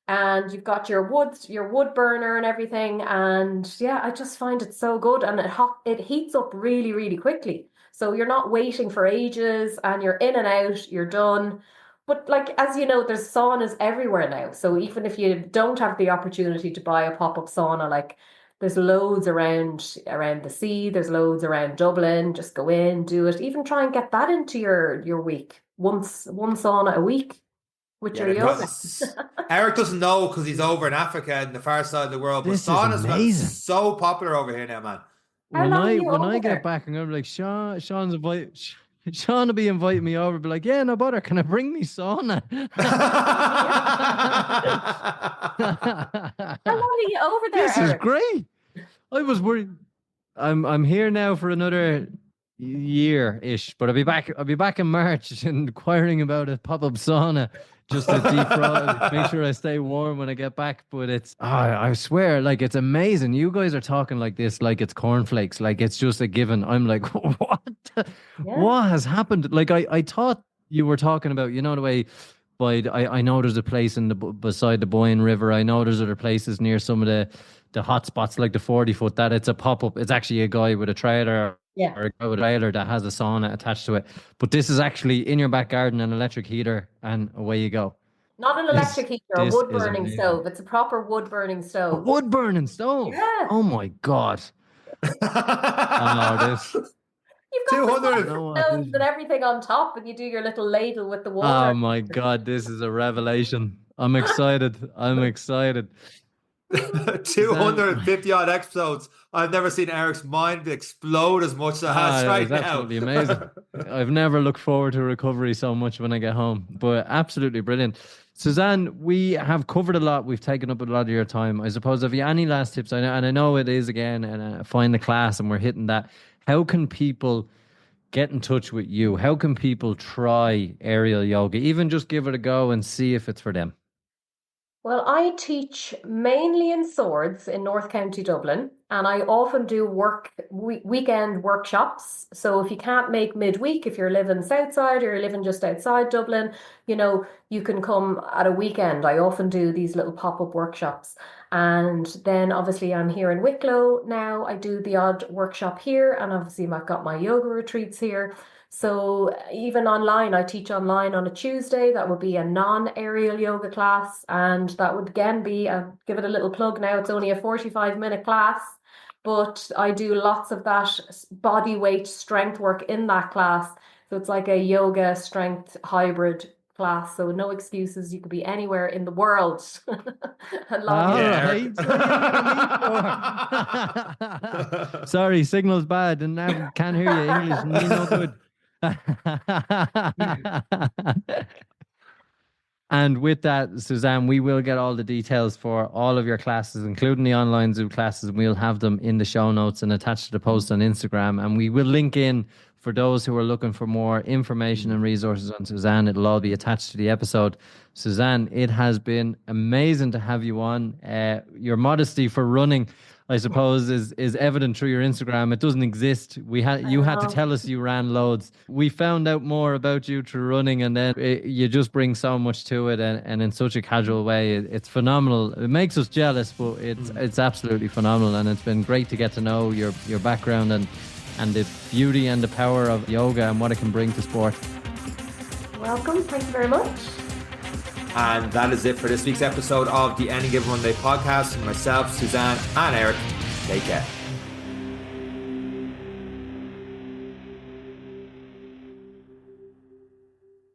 And you've got your wood burner and everything. And yeah, I just find it so good. And it heats up really, really quickly. So you're not waiting for ages and you're in and out, you're done. But like as you know, there's saunas everywhere now. So even if you don't have the opportunity to buy a pop-up sauna, like there's loads around the sea, there's loads around Dublin. Just go in, do it. Even try and get that into your week. One sauna a week with your yoga. Eric doesn't know because he's over in Africa in the far side of the world. But This is saunas are amazing. so popular over here now, man. How When long are I you when over I there? get back, I'm gonna be like, Sean will be inviting me over, be like, yeah, no bother, can I bring me sauna? How long are you over there, This is Eric? great. I was worried. I'm here now for another year-ish, but I'll be back in March inquiring about a pop-up sauna just to defrost, make sure I stay warm when I get back. But I swear, like it's amazing. You guys are talking like this, like it's cornflakes, like it's just a given. I'm like, what? Yeah. What has happened? Like I thought you were talking about, the way. I know there's a place beside the Boyne River. I know there's other places near some of the hot spots, like the 40-foot, that it's a pop-up. It's actually a guy with a trailer Yeah. or a guy with a trailer that has a sauna attached to it. But this is actually in your back garden, an electric heater, and away you go. Not an electric heater, a this wood is burning amazing. stove. It's a proper wood burning A stove. wood burning stove. Yeah. Oh my God. You've got the 200. You know what? stones and everything on top, and you do your little ladle with the Oh water. my God, this is a revelation. I'm excited. I'm excited. 250 odd episodes. I've never seen Eric's mind explode as much as it has right It's now. absolutely amazing. I've never looked forward to recovery so much when I get home, but absolutely brilliant. Suzanne, we have covered a lot. We've taken up a lot of your time. I suppose, have you any last tips? I know it is again, and find the class, and we're hitting that. How can people get in touch with you? How can people try aerial yoga? Even just give it a go and see if it's for them. Well, I teach mainly in Swords in North County Dublin, and I often do weekend workshops. So if you can't make midweek, if you're living south side or you're living just outside Dublin, you can come at a weekend. I often do these little pop-up workshops. And then obviously I'm here in Wicklow now. I do the odd workshop here, and obviously I've got my yoga retreats here. So even online, I teach online on a Tuesday. That would be a non-aerial yoga class. And that would again be, give it a little plug now, it's only a 45-minute class. But I do lots of that body weight strength work in that class. So it's like a yoga strength hybrid class. So no excuses. You could be anywhere in the world. And log All in. right. So what are you looking for? Sorry, signal's bad, and now can't hear you. English me no good. And with that, Suzanne, we will get all the details for all of your classes, including the online Zoom classes, and we'll have them in the show notes and attached to the post on Instagram. And we will link in for those who are looking for more information and resources on Suzanne. It'll all be attached to the episode. Suzanne, it has been amazing to have you on. Your modesty for running, I suppose, is evident through your Instagram. It doesn't exist. You had to tell us you ran loads. We found out more about you through running, and then you just bring so much to it, and in such a casual way. It's phenomenal. It makes us jealous, but it's absolutely phenomenal, and it's been great to get to know your background and the beauty and the power of yoga and what it can bring to sport. Welcome. Thank you very much. And that is it for this week's episode of the Any Given Monday podcast. Myself, Suzanne, and Eric. Take care.